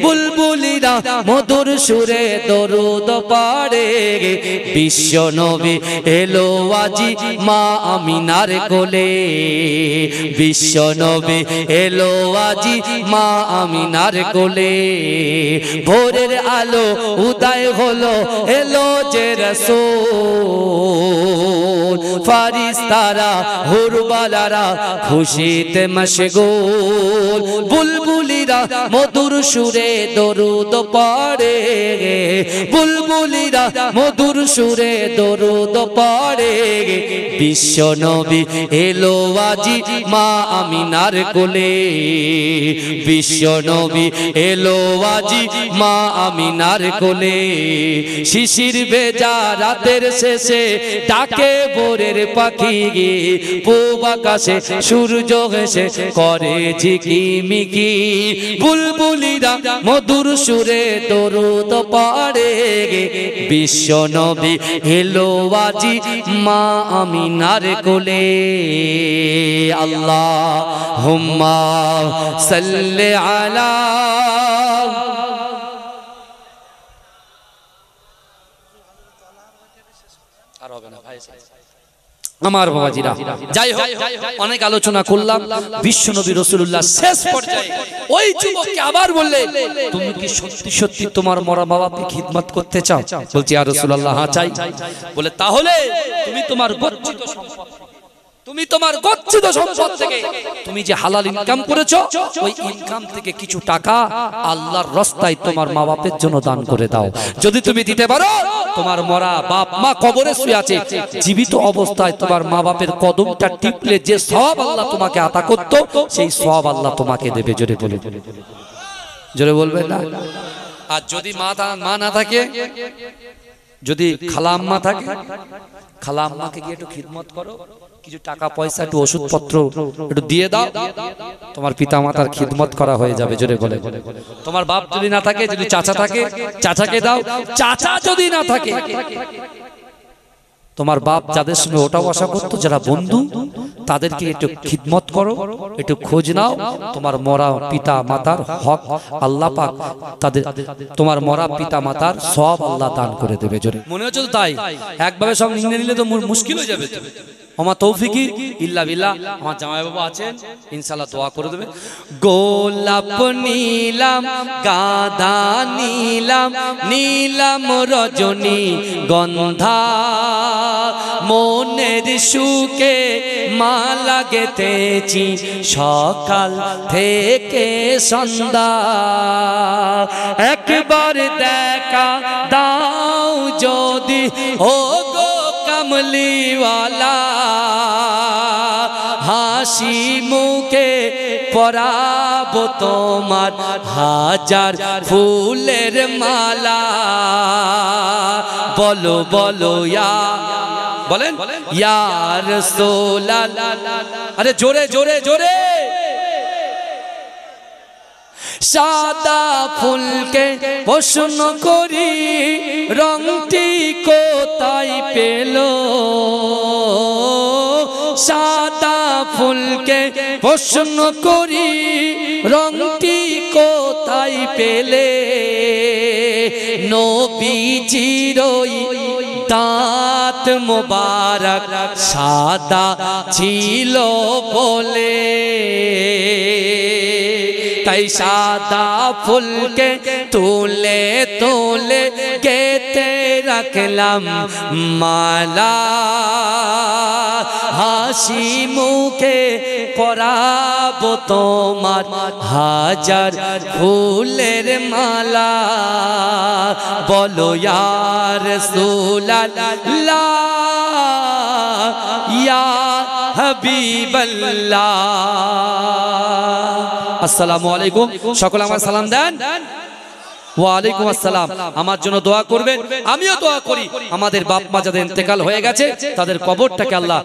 বুলবুলিরা মধুর সুরে দরুদ পড়ে। বিশ্ব নবী এলো আজি মা আমিনার কোলে, বিশ্ব নবী এলো আজি মা আমিনার কোলে। ভোরের আলো উদয় হলো, এলো যে রাসূল, ফারিস্তারা হুরবালারা খুশিতে মশগুল। বুলবুলিরা মধুর সুরে দরুদ পড়ে, বুলবুলিরা মধুর সুরে দরুদ পড়ে। বিশ্ব নবী এলো আজি মা আমিনার কোলে, বিশ্ব নবী এলো আজি মা আমিনার কোলে। শিশির ভেজা রাতের শেষে ডাকে ভোরের পাখি, পূব আকাশে সূর্য ঘেঁষে করে ঝিকিমিকি, বুলবুলিরা মধুর সুরে দরুদ পড়ে। বিশ্ব নবী এলো আজি মা আমিনার কোলে। আল্লাহুম্মা সাল্লি আলা আমার বাবাজিরা। যাই হোক, অনেক আলোচনা করলাম, বিশ্ব নবী রাসূলুল্লাহ শেষ পর্যায়ে ওই যুবককে আবার বললেন, তুমি কি সত্যি সত্যি তোমার মরা বাবাকে খিদমত করতে চাও? বলছি ইয়া রাসূলুল্লাহ, হ্যাঁ চাই। বলে তাহলে তুমি তোমার গচ্ছিত সম্পদ, তুমি তোমার গচ্ছিত সম্পদ থেকে তুমি যে হালাল ইনকাম করেছো, ওই ইনকাম থেকে কিছু টাকা আল্লাহর রাস্তায় তোমার মা বাপের জন্য দান করে দাও। যদি তুমি দিতে পারো, তোমার মরা বাপ মা কবরে শুয়ে আছে, জীবিত অবস্থায় তোমার মা বাপের কদমটা টিপলে যে সওয়াব আল্লাহ তোমাকে আতা করত, সেই সওয়াব আল্লাহ তোমাকে দেবে। জোরে বলে, জোরে বলবেন না? আর যদি মা না থাকে, যদি খালা আম্মা থাকে, খালা আম্মাকে গিয়ে একটু খিদমত করো, কিছু টাকা পয়সা একটু ওষুধপত্র একটু দিয়ে দাও, তোমার পিতা মাতার খিদমত করা হয়ে যাবে। জোরে বলে। তোমার বাপ যদি না থাকে, যদি চাচা থাকে, চাচাকে দাও। চাচা যদি না থাকে, তোমার বাপ যাদের সঙ্গে ওঠা বসা করতো, যারা বন্ধু, তাদেরকে একটু খিদমত করো, একটু খোঁজ নাও। তোমার মরা পিতা মাতার হক আল্লাহ পাক তাদের, তোমার মরা পিতা মাতার সওয়াব আল্লাহ দান করে দেবে। জোরে মনে হচ্ছে তো তাই? একভাবে সব নিয়ে নিলে তো মুশকিল হয়ে যাবে। ওমা তৌফিকি ইল্লা বিল্লাহ। আমার জামাই বাবু আছেন, ইনশাআল্লাহ দোয়া করে দেবে। গোলাপ নীলাম, গাঁদা নীলাম, নীলাম রজনী গন্ধা, মনের সুখে মালা গেঁথেছি সকাল থেকে সন্ধ্যা। একবার দেখা দাও যদি ও গো কমলিওয়ালা, হাসি মুখে পরাবো তোমার হাজার ফুলের মালা। বলো বলো ইয়া, বলেন ইয়া রাসূলুল্লাহ। আরে জোরে জোরে জোরে। সাদা ফুলকে প্রশ্ন করি রংটি কোথায় পেল, সাদা ফুলকে প্রশ্ন করি রংটি কোথায় পেলে, নবীজির দাঁত মোবারক সাদা ছিল বলে, তাই সাদা ফুলকে তুলে তুলে গেঁথে রাখলাম মালা, হাসি মুখে পরাবো তোমার হাজার ফুলের মালা। বলো ইয়া রাসূলুল্লাহ ইয়া হাবিবাল্লাহ। আসসালামু আলাইকুম। সকলে আমার সালাম দেন। ওয়ালাইকুম আসসালাম। আমার জন্য দোয়া করবেন, আমিও দোয়া করি। আমাদের বাপ মা যাদের ইন্তেকাল হয়ে গেছে তাদের কবরটাকে আল্লাহ